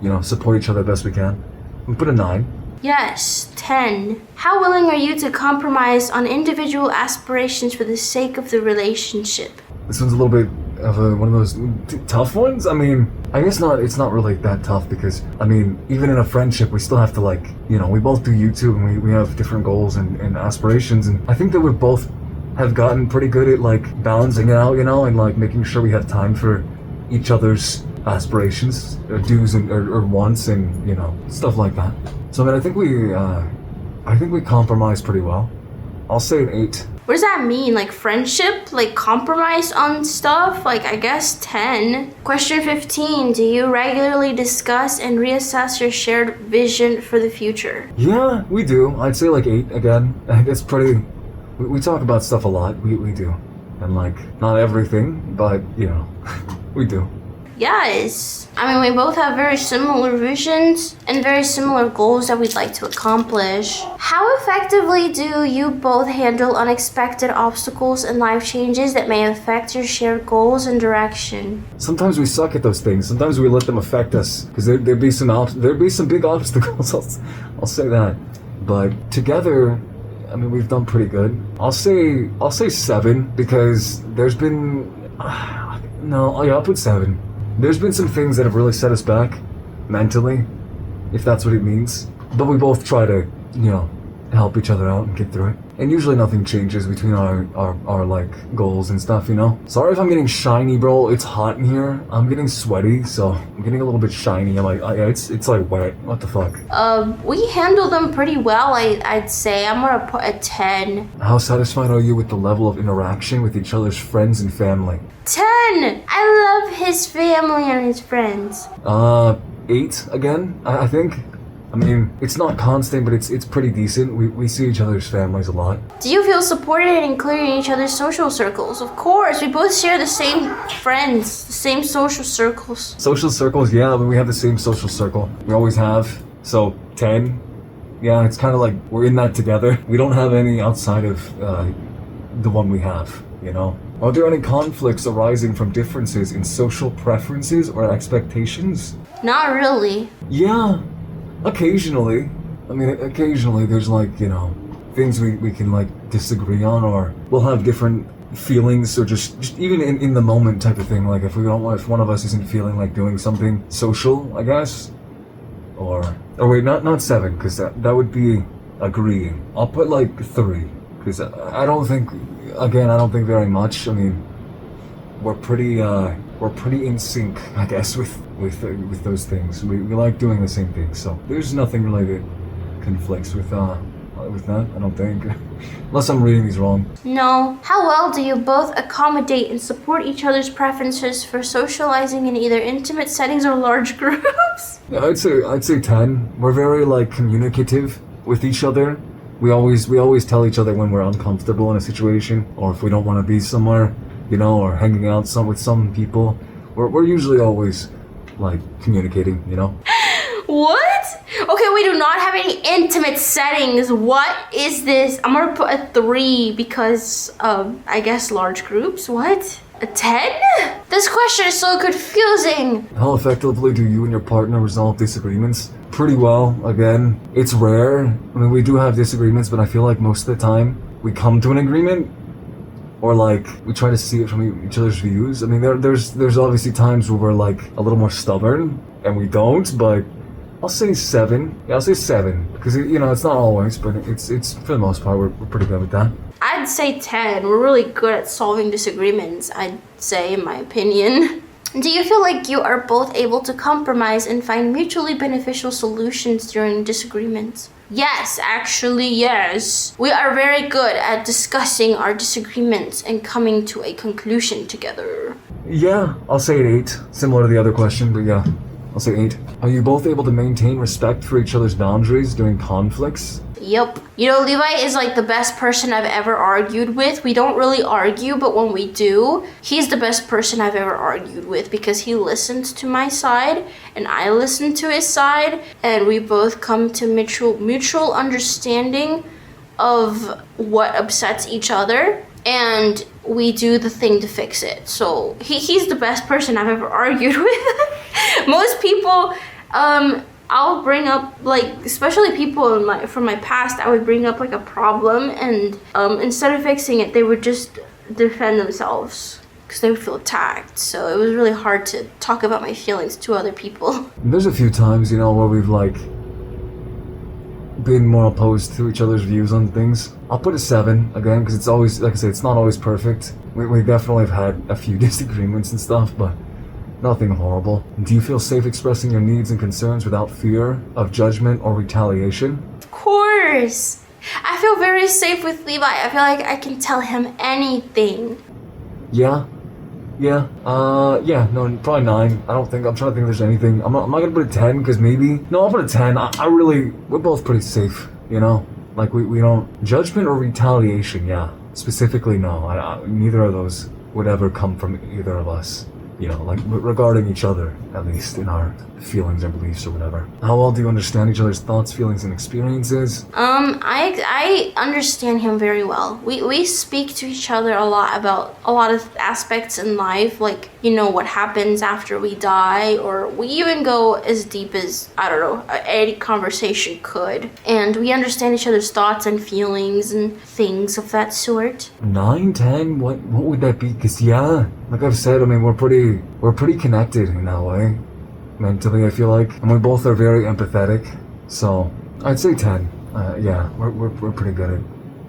Speaker 1: you know, support each other best we can. We put a 9.
Speaker 2: Yes, 10. How willing are you to compromise on individual aspirations for the sake of the relationship?
Speaker 1: This one's a little bit of one of those tough ones. I mean, I guess not. It's not really that tough because, I mean, even in a friendship, we still have to like, you know, we both do YouTube and we have different goals and aspirations. And I think that we both have gotten pretty good at like balancing it out, you know, and like making sure we have time for each other's aspirations, or do's or wants, and you know, stuff like that. So I mean, I think we compromise pretty well. I'll say an 8.
Speaker 2: What does that mean? Like friendship? Like compromise on stuff? Like I guess 10. Question 15. Do you regularly discuss and reassess your shared vision for the future?
Speaker 1: Yeah, we do. I'd say like 8 again. I think it's pretty... We talk about stuff a lot. We do. And like, not everything, but you know, we do.
Speaker 2: Yes. I mean, we both have very similar visions and very similar goals that we'd like to accomplish. How effectively do you both handle unexpected obstacles and life changes that may affect your shared goals and direction?
Speaker 1: Sometimes we suck at those things. Sometimes we let them affect us because there'd be some big obstacles. I'll say that. But together, I mean, we've done pretty good. I'll say 7 because there's been I'll put 7. There's been some things that have really set us back mentally, if that's what it means. But we both try to, you know, help each other out and get through it. And usually nothing changes between our like goals and stuff, you know? Sorry if I'm getting shiny, bro. It's hot in here. I'm getting sweaty, so I'm getting a little bit shiny. I'm like, it's like wet. What the fuck?
Speaker 2: We handle them pretty well, I'd say. I'm gonna put a 10.
Speaker 1: How satisfied are you with the level of interaction with each other's friends and family?
Speaker 2: 10! I love his family and his friends.
Speaker 1: 8 again, I think. I mean, it's not constant, but it's pretty decent. We see each other's families a lot.
Speaker 2: Do you feel supported and included in each other's social circles? Of course, we both share the same friends, the same social circles.
Speaker 1: Social circles, yeah, but we have the same social circle. We always have. So 10. Yeah, it's kind of like we're in that together. We don't have any outside of the one we have, you know? Are there any conflicts arising from differences in social preferences or expectations?
Speaker 2: Not really.
Speaker 1: Yeah, occasionally. I mean, occasionally there's like, you know, things we can like disagree on, or we'll have different feelings, or just even in the moment type of thing. Like if one of us isn't feeling like doing something social, I guess, or wait, not 7, because that would be agreeing. I'll put like 3, because I don't think very much. I mean, we're pretty in sync, I guess, with those things. We like doing the same things, so there's nothing really that conflicts with that, I don't think. Unless I'm reading these wrong.
Speaker 2: No. How well do you both accommodate and support each other's preferences for socializing in either intimate settings or large groups?
Speaker 1: Yeah, I'd say 10. We're very like communicative with each other. We always tell each other when we're uncomfortable in a situation, or if we don't want to be somewhere, you know, or hanging out with some people. We're usually always like communicating, you know.
Speaker 2: What? Okay, we do not have any intimate settings. What is this? I'm gonna put a 3 because I guess large groups. What? A 10? This question is so confusing.
Speaker 1: How effectively do you and your partner resolve disagreements? Pretty well, again. It's rare. I mean, we do have disagreements, but I feel like most of the time we come to an agreement, or like we try to see it from each other's views. I mean, there's obviously times where we're like a little more stubborn and we don't, but I'll say 7. Yeah, I'll say 7, because you know, it's not always, but it's for the most part we're pretty good with that.
Speaker 2: I'd say 10. We're really good at solving disagreements, I'd say, in my opinion. Do you feel like you are both able to compromise and find mutually beneficial solutions during disagreements? Yes, actually, yes. We are very good at discussing our disagreements and coming to a conclusion together.
Speaker 1: Yeah, I'll say 8. Similar to the other question, but yeah, I'll say 8. Are you both able to maintain respect for each other's boundaries during conflicts?
Speaker 2: Yep. You know, Levi is like the best person I've ever argued with. We don't really argue, but when we do, he's the best person I've ever argued with, because he listens to my side and I listen to his side, and we both come to mutual understanding of what upsets each other, and we do the thing to fix it. So he's the best person I've ever argued with. Most people, I'll bring up, like, especially people from my past, I would bring up like a problem, and instead of fixing it, they would just defend themselves because they would feel attacked. So it was really hard to talk about my feelings to other people.
Speaker 1: There's a few times, you know, where we've like been more opposed to each other's views on things. I'll put a 7 again, because it's always, like I said, it's not always perfect. We definitely have had a few disagreements and stuff, but nothing horrible. Do you feel safe expressing your needs and concerns without fear of judgment or retaliation?
Speaker 2: Of course. I feel very safe with Levi. I feel like I can tell him anything.
Speaker 1: Yeah, no, probably 9. I'm trying to think if there's anything. I'm not gonna put a 10, because maybe, no, I'll put a 10. We're both pretty safe, you know? Like, we don't, judgment or retaliation, yeah. Specifically, no, neither of those would ever come from either of us. You know, like regarding each other, at least in our feelings or beliefs or whatever. How well do you understand each other's thoughts, feelings, and experiences?
Speaker 2: I understand him very well. We speak to each other a lot about a lot of aspects in life, like, you know, what happens after we die, or we even go as deep as, I don't know, any conversation could. And we understand each other's thoughts and feelings and things of that sort.
Speaker 1: 9, 10, what would that be? Because yeah, like I've said, I mean, we're pretty connected in that way, mentally, I feel like, and we both are very empathetic. So I'd say 10. Yeah, we're pretty good at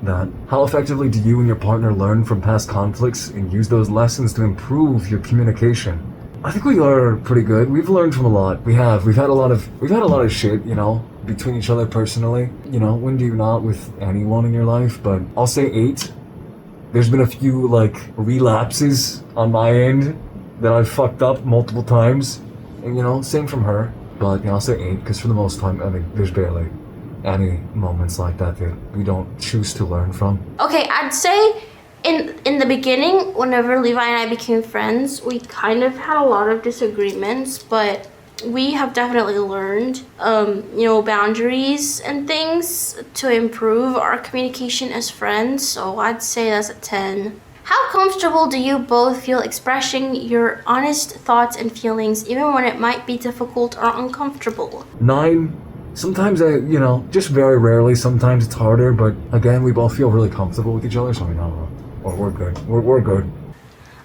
Speaker 1: that. How effectively do you and your partner learn from past conflicts and use those lessons to improve your communication? I think we are pretty good. We've learned from a lot. We've had a lot of shit, you know, between each other personally. You know, when do you not with anyone in your life? But I'll say 8. There's been a few like relapses on my end that I've fucked up multiple times, and you know, same from her. But I'll say 8 because for the most time, I mean, there's barely any moments like that we don't choose to learn from.
Speaker 2: Okay, I'd say in the beginning, whenever Levi and I became friends, we kind of had a lot of disagreements, but we have definitely learned, boundaries and things to improve our communication as friends. So I'd say that's a 10. How comfortable do you both feel expressing your honest thoughts and feelings, even when it might be difficult or uncomfortable?
Speaker 1: 9. Sometimes just very rarely. Sometimes it's harder, but again, we both feel really comfortable with each other. So I mean, I don't know. Or we're good. We're good.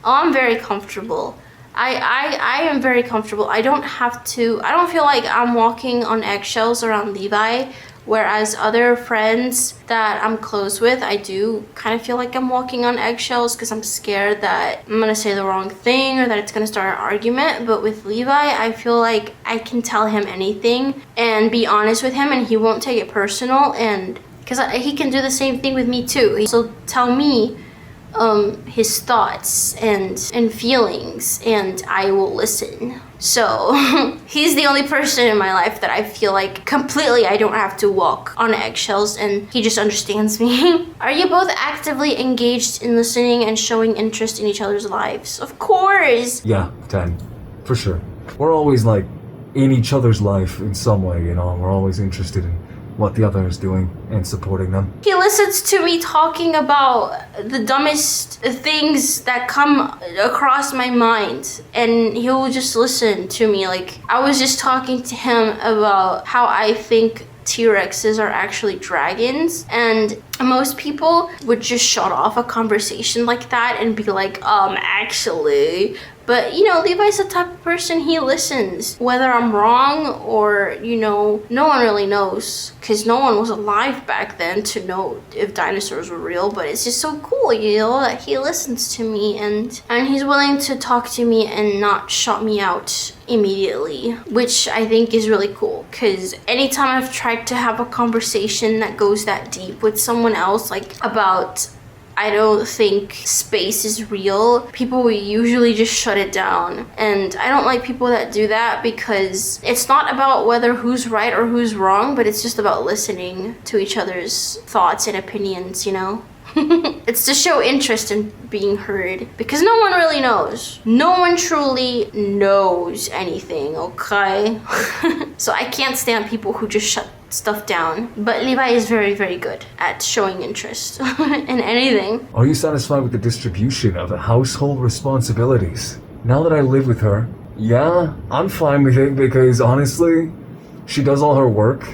Speaker 2: Oh, I'm very comfortable. I am very comfortable. I don't feel like I'm walking on eggshells around Levi, whereas other friends that I'm close with, I do kind of feel like I'm walking on eggshells because I'm scared that I'm gonna say the wrong thing or that it's gonna start an argument. But with Levi, I feel like I can tell him anything and be honest with him and he won't take it personal, and because he can do the same thing with me too. He'll tell me his thoughts and feelings, and I will listen. So he's the only person in my life that I feel like completely I don't have to walk on eggshells, and he just understands me. Are you both actively engaged in listening and showing interest in each other's lives? Of course.
Speaker 1: Yeah, 10. For sure. We're always like in each other's life in some way, and we're always interested in what the other is doing and supporting them.
Speaker 2: He listens to me talking about the dumbest things that come across my mind, and he'll just listen to me. Like, I was just talking to him about how I think T-Rexes are actually dragons, and most people would just shut off a conversation like that and be like, actually. But, Levi's the type of person, he listens. Whether I'm wrong or, no one really knows. Because no one was alive back then to know if dinosaurs were real. But it's just so cool, that he listens to me. And he's willing to talk to me and not shut me out immediately. Which I think is really cool. Because anytime I've tried to have a conversation that goes that deep with someone else, like about I don't think space is real, people will usually just shut it down. And I don't like people that do that, because it's not about whether who's right or who's wrong, but it's just about listening to each other's thoughts and opinions, It's to show interest in being heard, because no one really knows. No one truly knows anything, okay? So I can't stand people who just shut stuff down. But Levi is very, very good at showing interest in anything.
Speaker 1: Are you satisfied with the distribution of the household responsibilities? Now that I live with her, yeah, I'm fine with it, because honestly, she does all her work.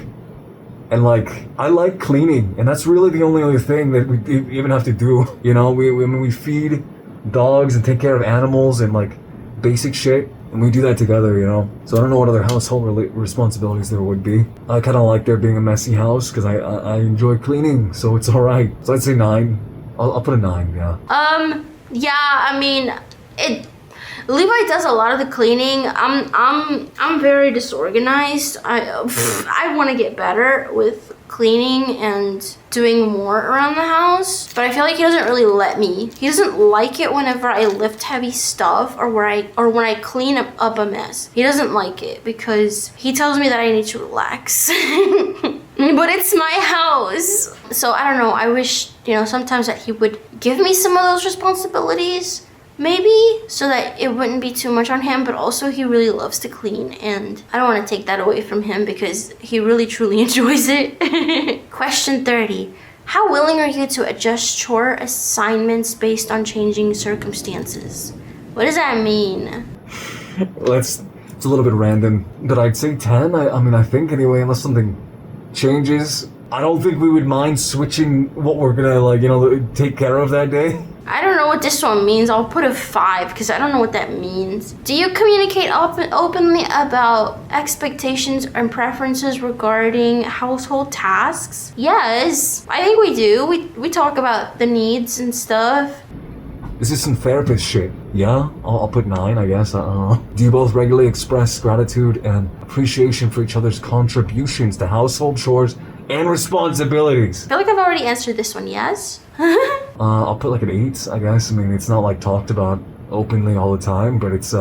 Speaker 1: And I like cleaning, and that's really the only other thing that we even have to do. We feed dogs and take care of animals and basic shit, and we do that together, So I don't know what other household responsibilities there would be. I kind of like there being a messy house because I enjoy cleaning, so it's all right. So I'd say 9. I'll put a 9, yeah.
Speaker 2: Yeah, I mean, Levi does a lot of the cleaning. I'm very disorganized. I want to get better with cleaning and doing more around the house, but I feel like he doesn't really let me. He doesn't like it whenever I lift heavy stuff or when I clean up a mess. He doesn't like it because he tells me that I need to relax. But it's my house. So I don't know. I wish, sometimes that he would give me some of those responsibilities. Maybe, so that it wouldn't be too much on him, but also he really loves to clean, and I don't want to take that away from him because he really truly enjoys it. Question 30. How willing are you to adjust chore assignments based on changing circumstances? What does that mean?
Speaker 1: Well, it's a little bit random, but I'd say 10. I think anyway, unless something changes. I don't think we would mind switching what we're gonna take care of that day.
Speaker 2: I don't know what this one means. I'll put a 5 because I don't know what that means. Do you communicate openly about expectations and preferences regarding household tasks? Yes, I think we do. We talk about the needs and stuff.
Speaker 1: This is some therapist shit. Yeah, I'll put 9, I guess. Do you both regularly express gratitude and appreciation for each other's contributions to household chores and responsibilities?
Speaker 2: I feel like I've already answered this one, yes?
Speaker 1: I'll put an 8, I guess. It's not talked about openly all the time, but it's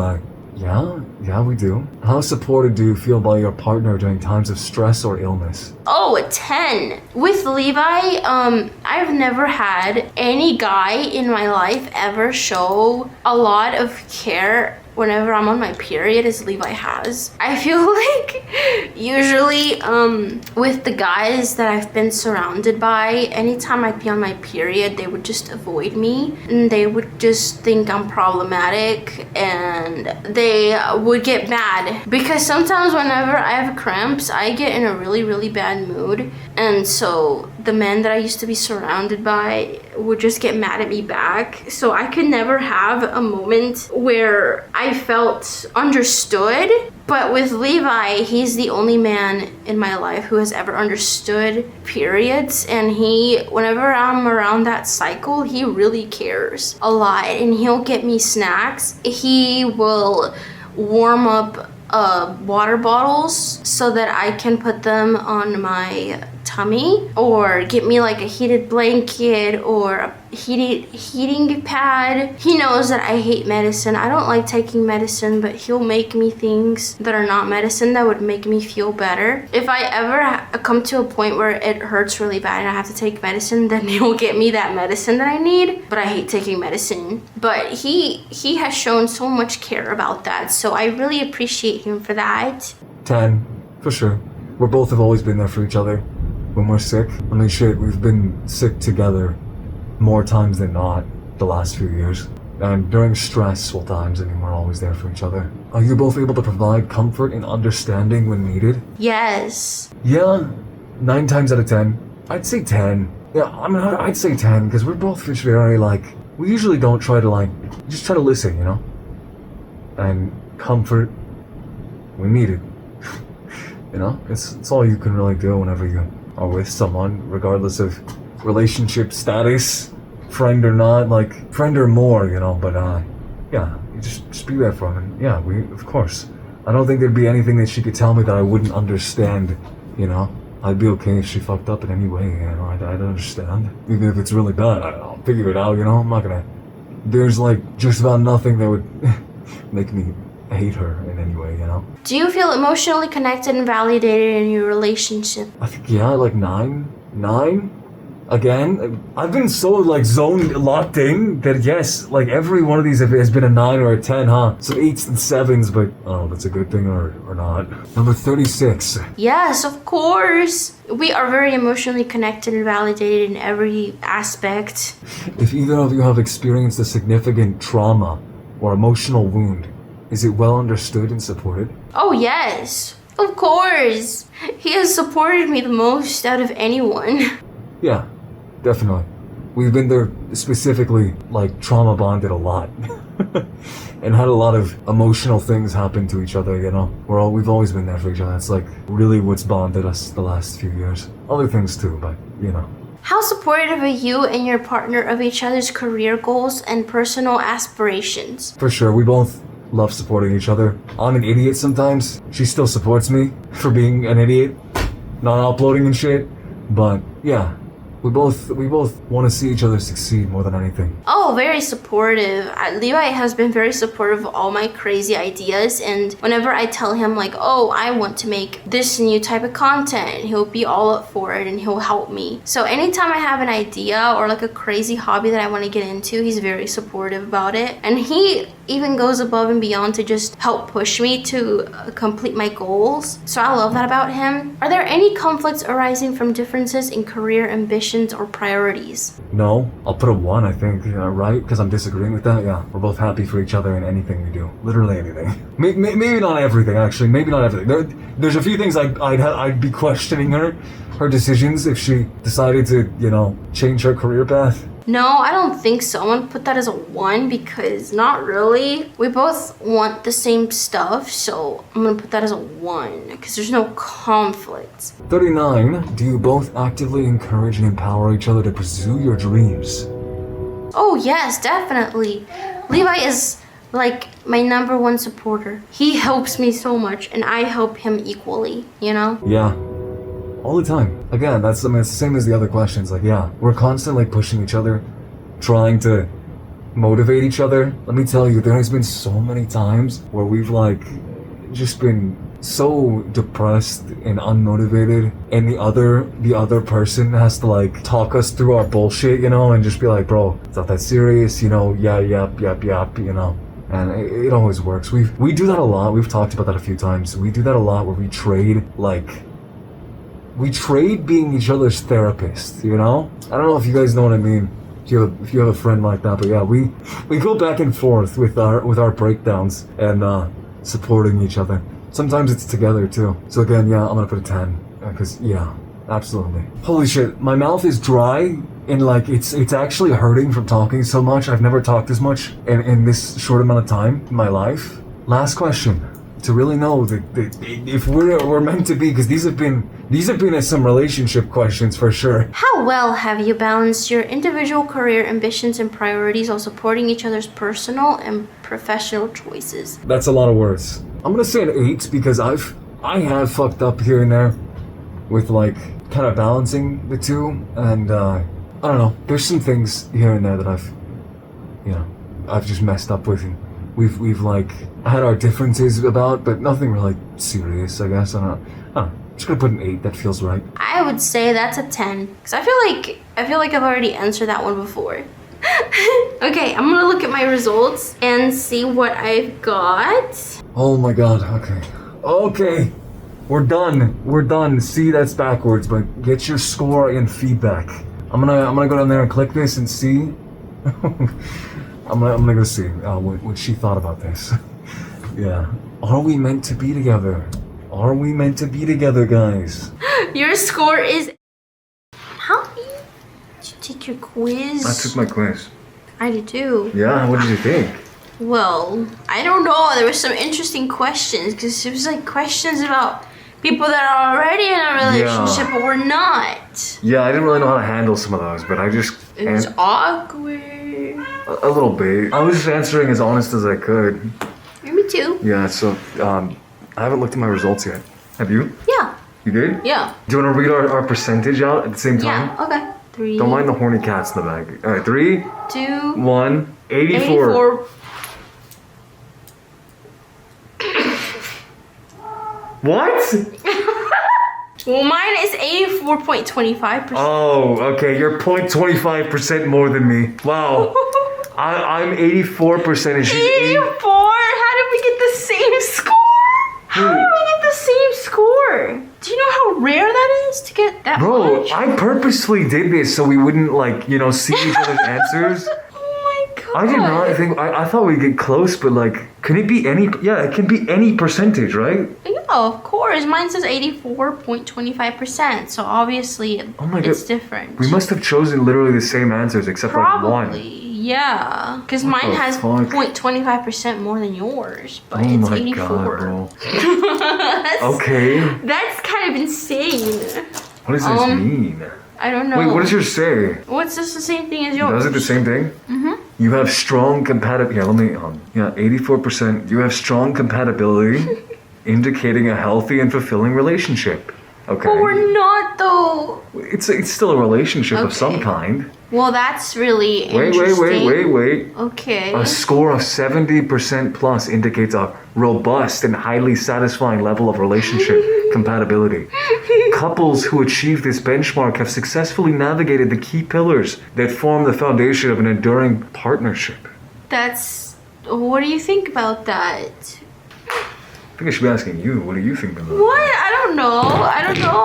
Speaker 1: Yeah, we do. How supported do you feel by your partner during times of stress or illness?
Speaker 2: Oh, a 10. With Levi, I've never had any guy in my life ever show a lot of care whenever I'm on my period as Levi has. I feel like usually with the guys that I've been surrounded by, anytime I'd be on my period, they would just avoid me and they would just think I'm problematic and they would get mad because sometimes whenever I have cramps, I get in a really, really bad mood. And so the men that I used to be surrounded by would just get mad at me back. So I could never have a moment where I felt understood. But with Levi, he's the only man in my life who has ever understood periods. And whenever I'm around that cycle, he really cares a lot. And he'll get me snacks. He will warm up water bottles so that I can put them on my tummy, or get me like a heated blanket or a heating pad. He knows that I hate medicine. I don't like taking medicine, but he'll make me things that are not medicine that would make me feel better. If I ever come to a point where it hurts really bad and I have to take medicine, then he'll get me that medicine that I need. But I hate taking medicine. But he has shown so much care about that, so I really appreciate him for that.
Speaker 1: 10, for sure. We both have always been there for each other when we're sick. I mean, shit, we've been sick together more times than not the last few years. And during stressful times, I mean, we're always there for each other. Are you both able to provide comfort and understanding when needed?
Speaker 2: Yes.
Speaker 1: Yeah, 9 times out of 10. I'd say 10. Yeah, I mean, I'd say 10, because we're both just very, we usually don't try to, just try to listen, you know? And comfort when needed. You know? It's all you can really do whenever you are with someone, regardless of relationship status, friend or not, friend or more, you know, but yeah, you just be there for him. Yeah, of course. I don't think there'd be anything that she could tell me that I wouldn't understand, you know. I'd be okay if she fucked up in any way, you know, I'd understand. Even if it's really bad, I'll figure it out, you know, I'm not gonna... There's just about nothing that would make me hate her in any way, you know.
Speaker 2: Do you feel emotionally connected and validated in your relationship?
Speaker 1: I think, yeah, 9? Again, I've been so zoned, locked in that yes, every one of these has been a 9 or a 10, huh? Some 8s and 7s, but oh, that's a good thing or not. Number 36.
Speaker 2: Yes, of course. We are very emotionally connected and validated in every aspect.
Speaker 1: If either of you have experienced a significant trauma or emotional wound, is it well understood and supported?
Speaker 2: Oh yes, of course. He has supported me the most out of anyone.
Speaker 1: Yeah, definitely. We've been there specifically, trauma bonded a lot. And had a lot of emotional things happen to each other, you know. We've always been there for each other. It's really what's bonded us the last few years. Other things too, but you know.
Speaker 2: How supportive are you and your partner of each other's career goals and personal aspirations?
Speaker 1: For sure, we both love supporting each other. I'm an idiot sometimes. She still supports me for being an idiot, not uploading and shit. But yeah, we both want to see each other succeed more than anything.
Speaker 2: Oh, very supportive. Levi has been very supportive of all my crazy ideas, and whenever I tell him oh, I want to make this new type of content, he'll be all up for it and he'll help me. So anytime I have an idea or a crazy hobby that I want to get into, he's very supportive about it. And he even goes above and beyond to just help push me to complete my goals. So I love that about him. Are there any conflicts arising from differences in career ambitions or priorities?
Speaker 1: No, I'll put a 1, I think, right? Because I'm disagreeing with that, yeah. We're both happy for each other in anything we do. Literally anything. Maybe not everything, actually. Maybe not everything. There's a few things I'd be questioning her decisions if she decided to, you know, change her career path.
Speaker 2: No, I don't think so. I'm gonna put that as a 1 because not really. We both want the same stuff, so I'm gonna put that as a 1 because there's no conflict.
Speaker 1: 39. Do you both actively encourage and empower each other to pursue your dreams?
Speaker 2: Oh yes, definitely. Levi is my #1 supporter. He helps me so much and I help him equally, you know?
Speaker 1: Yeah. All the time. Again, it's the same as the other questions. Yeah, we're constantly pushing each other, trying to motivate each other. Let me tell you, there has been so many times where we've like just been so depressed and unmotivated, and the other person has to like talk us through our bullshit, you know, and just be like, bro, it's not that serious, you know, yap, you know. And it always works. We do that a lot. We've talked about that a few times. We do that a lot where we trade being each other's therapist, you know? I don't know if you guys know what I mean. If you have a friend like that, but yeah, we go back and forth with our breakdowns and supporting each other. Sometimes it's together too. So again, yeah, I'm gonna put a 10 because yeah, absolutely. Holy shit, my mouth is dry and like it's actually hurting from talking so much. I've never talked as much in this short amount of time in my life. Last question. To really know that if we're meant to be, because these have been some relationship questions for sure.
Speaker 2: How well have you balanced your individual career ambitions and priorities while supporting each other's personal and professional choices?
Speaker 1: That's a lot of words. I'm gonna say an 8 because I have fucked up here and there with like kind of balancing the two, and I don't know. There's some things here and there that I've just messed up with. And we've like had our differences about, but nothing really serious, I guess. I don't know. I'm just gonna put an 8. That feels right.
Speaker 2: I would say that's a 10 because I feel like I've already answered that one before. Okay, I'm gonna look at my results and see what I've got.
Speaker 1: Oh my god. Okay. We're done. See, that's backwards, but get your score and feedback. I'm gonna go down there and click this and see. I'm gonna go see what she thought about this. Yeah. Are we meant to be together? Are we meant to be together, guys?
Speaker 2: Your score is... How did you take your quiz?
Speaker 1: I took my quiz.
Speaker 2: I did too.
Speaker 1: Yeah, what did you think?
Speaker 2: Well, I don't know. There were some interesting questions because it was like questions about people that are already in a relationship but we're not.
Speaker 1: Yeah, I didn't really know how to handle some of those, but I just...
Speaker 2: It was awkward.
Speaker 1: A little bit. I was just answering as honest as I could.
Speaker 2: Me too.
Speaker 1: Yeah, so I haven't looked at my results yet. Have you?
Speaker 2: Yeah.
Speaker 1: You did?
Speaker 2: Yeah.
Speaker 1: Do you want to read our percentage out at the same time?
Speaker 2: Yeah, okay. 3.
Speaker 1: Don't mind the horny cats in the bag. Alright, 3,
Speaker 2: 2,
Speaker 1: 1, 84. What?
Speaker 2: Well, mine is 84.25%.
Speaker 1: Oh, okay. You're 0.25% more than me. Wow. I'm 84% and she's
Speaker 2: 84? How did we get the same score? How did we get the same score? Do you know how rare that is to get that
Speaker 1: Bro,
Speaker 2: much?
Speaker 1: I purposely did this so we wouldn't see each other's answers.
Speaker 2: Oh my god.
Speaker 1: I did not think, I thought we'd get close, but can it be any, yeah, it can be any percentage, right?
Speaker 2: Yeah, of course. Mine says 84.25%, so obviously it's different.
Speaker 1: We must have chosen literally the same answers except
Speaker 2: Probably,
Speaker 1: one.
Speaker 2: yeah. Because mine has 0.25% more than yours, but it's 84.
Speaker 1: God, bro. Okay.
Speaker 2: That's kind of insane.
Speaker 1: What does this mean?
Speaker 2: I don't know.
Speaker 1: Wait, what does yours say?
Speaker 2: What's this the same thing as yours?
Speaker 1: Does it the same thing? Mm-hmm. You have strong compatibility. Yeah, let me, 84%. You have strong compatibility, indicating a healthy and fulfilling relationship. Okay.
Speaker 2: But we're not, though.
Speaker 1: It's still a relationship of some kind.
Speaker 2: Well, that's really interesting.
Speaker 1: Wait.
Speaker 2: Okay.
Speaker 1: A score of 70% plus indicates a robust and highly satisfying level of relationship compatibility. Couples who achieve this benchmark have successfully navigated the key pillars that form the foundation of an enduring partnership.
Speaker 2: What do you think about that?
Speaker 1: I think I should be asking you. What do you think about that?
Speaker 2: What? I don't know.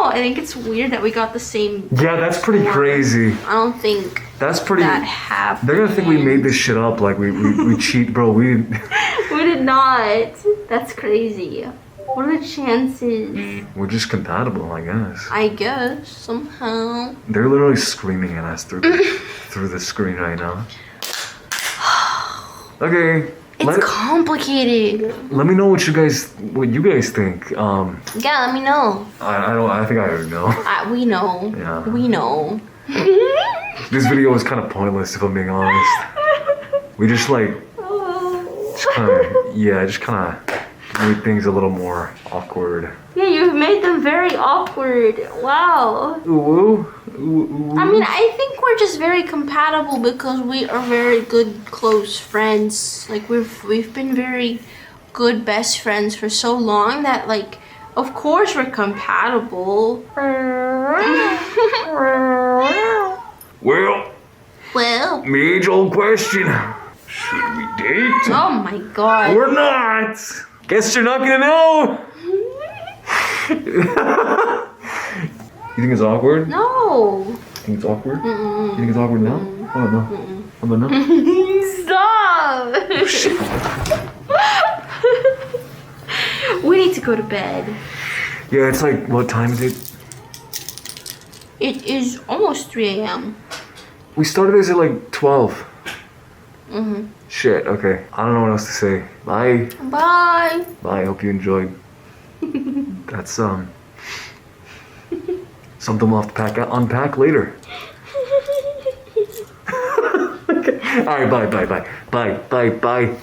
Speaker 2: I think it's weird that we got the same.
Speaker 1: Yeah, that's pretty crazy.
Speaker 2: I don't think
Speaker 1: that's pretty.
Speaker 2: That happened.
Speaker 1: They're gonna think we made this shit up. Like we cheat, bro. We
Speaker 2: did not. That's crazy. What are the chances?
Speaker 1: We're just compatible, I guess.
Speaker 2: I guess somehow.
Speaker 1: They're literally screaming at us through the screen right now. Okay.
Speaker 2: It's complicated.
Speaker 1: Let me know what you guys think.
Speaker 2: Yeah, let me know.
Speaker 1: I think I already know.
Speaker 2: We know.
Speaker 1: Yeah.
Speaker 2: We know.
Speaker 1: This video was kind of pointless, if I'm being honest. We just kind of made things a little more awkward.
Speaker 2: Yeah, you've made them very awkward. Wow.
Speaker 1: Ooh, ooh.
Speaker 2: I mean, I think we're just very compatible because we are very good close friends. Like we've been very good best friends for so long that like of course we're compatible.
Speaker 1: Well,
Speaker 2: Well,
Speaker 1: the age-old question. Should we date?
Speaker 2: oh my god.
Speaker 1: Or not? Guess you're not gonna know. You think it's awkward?
Speaker 2: No.
Speaker 1: You think it's awkward? You think it's awkward now? Oh no. How about now?
Speaker 2: Stop. We need to go to bed.
Speaker 1: Yeah, it's like, what time is it?
Speaker 2: It is almost 3 a.m.
Speaker 1: We started this at like 12.
Speaker 2: Mm-hmm.
Speaker 1: Shit, okay. I don't know what else to say. Bye.
Speaker 2: Bye.
Speaker 1: Bye, hope you enjoyed. That's, something we'll have to unpack later. Okay. Alright, bye.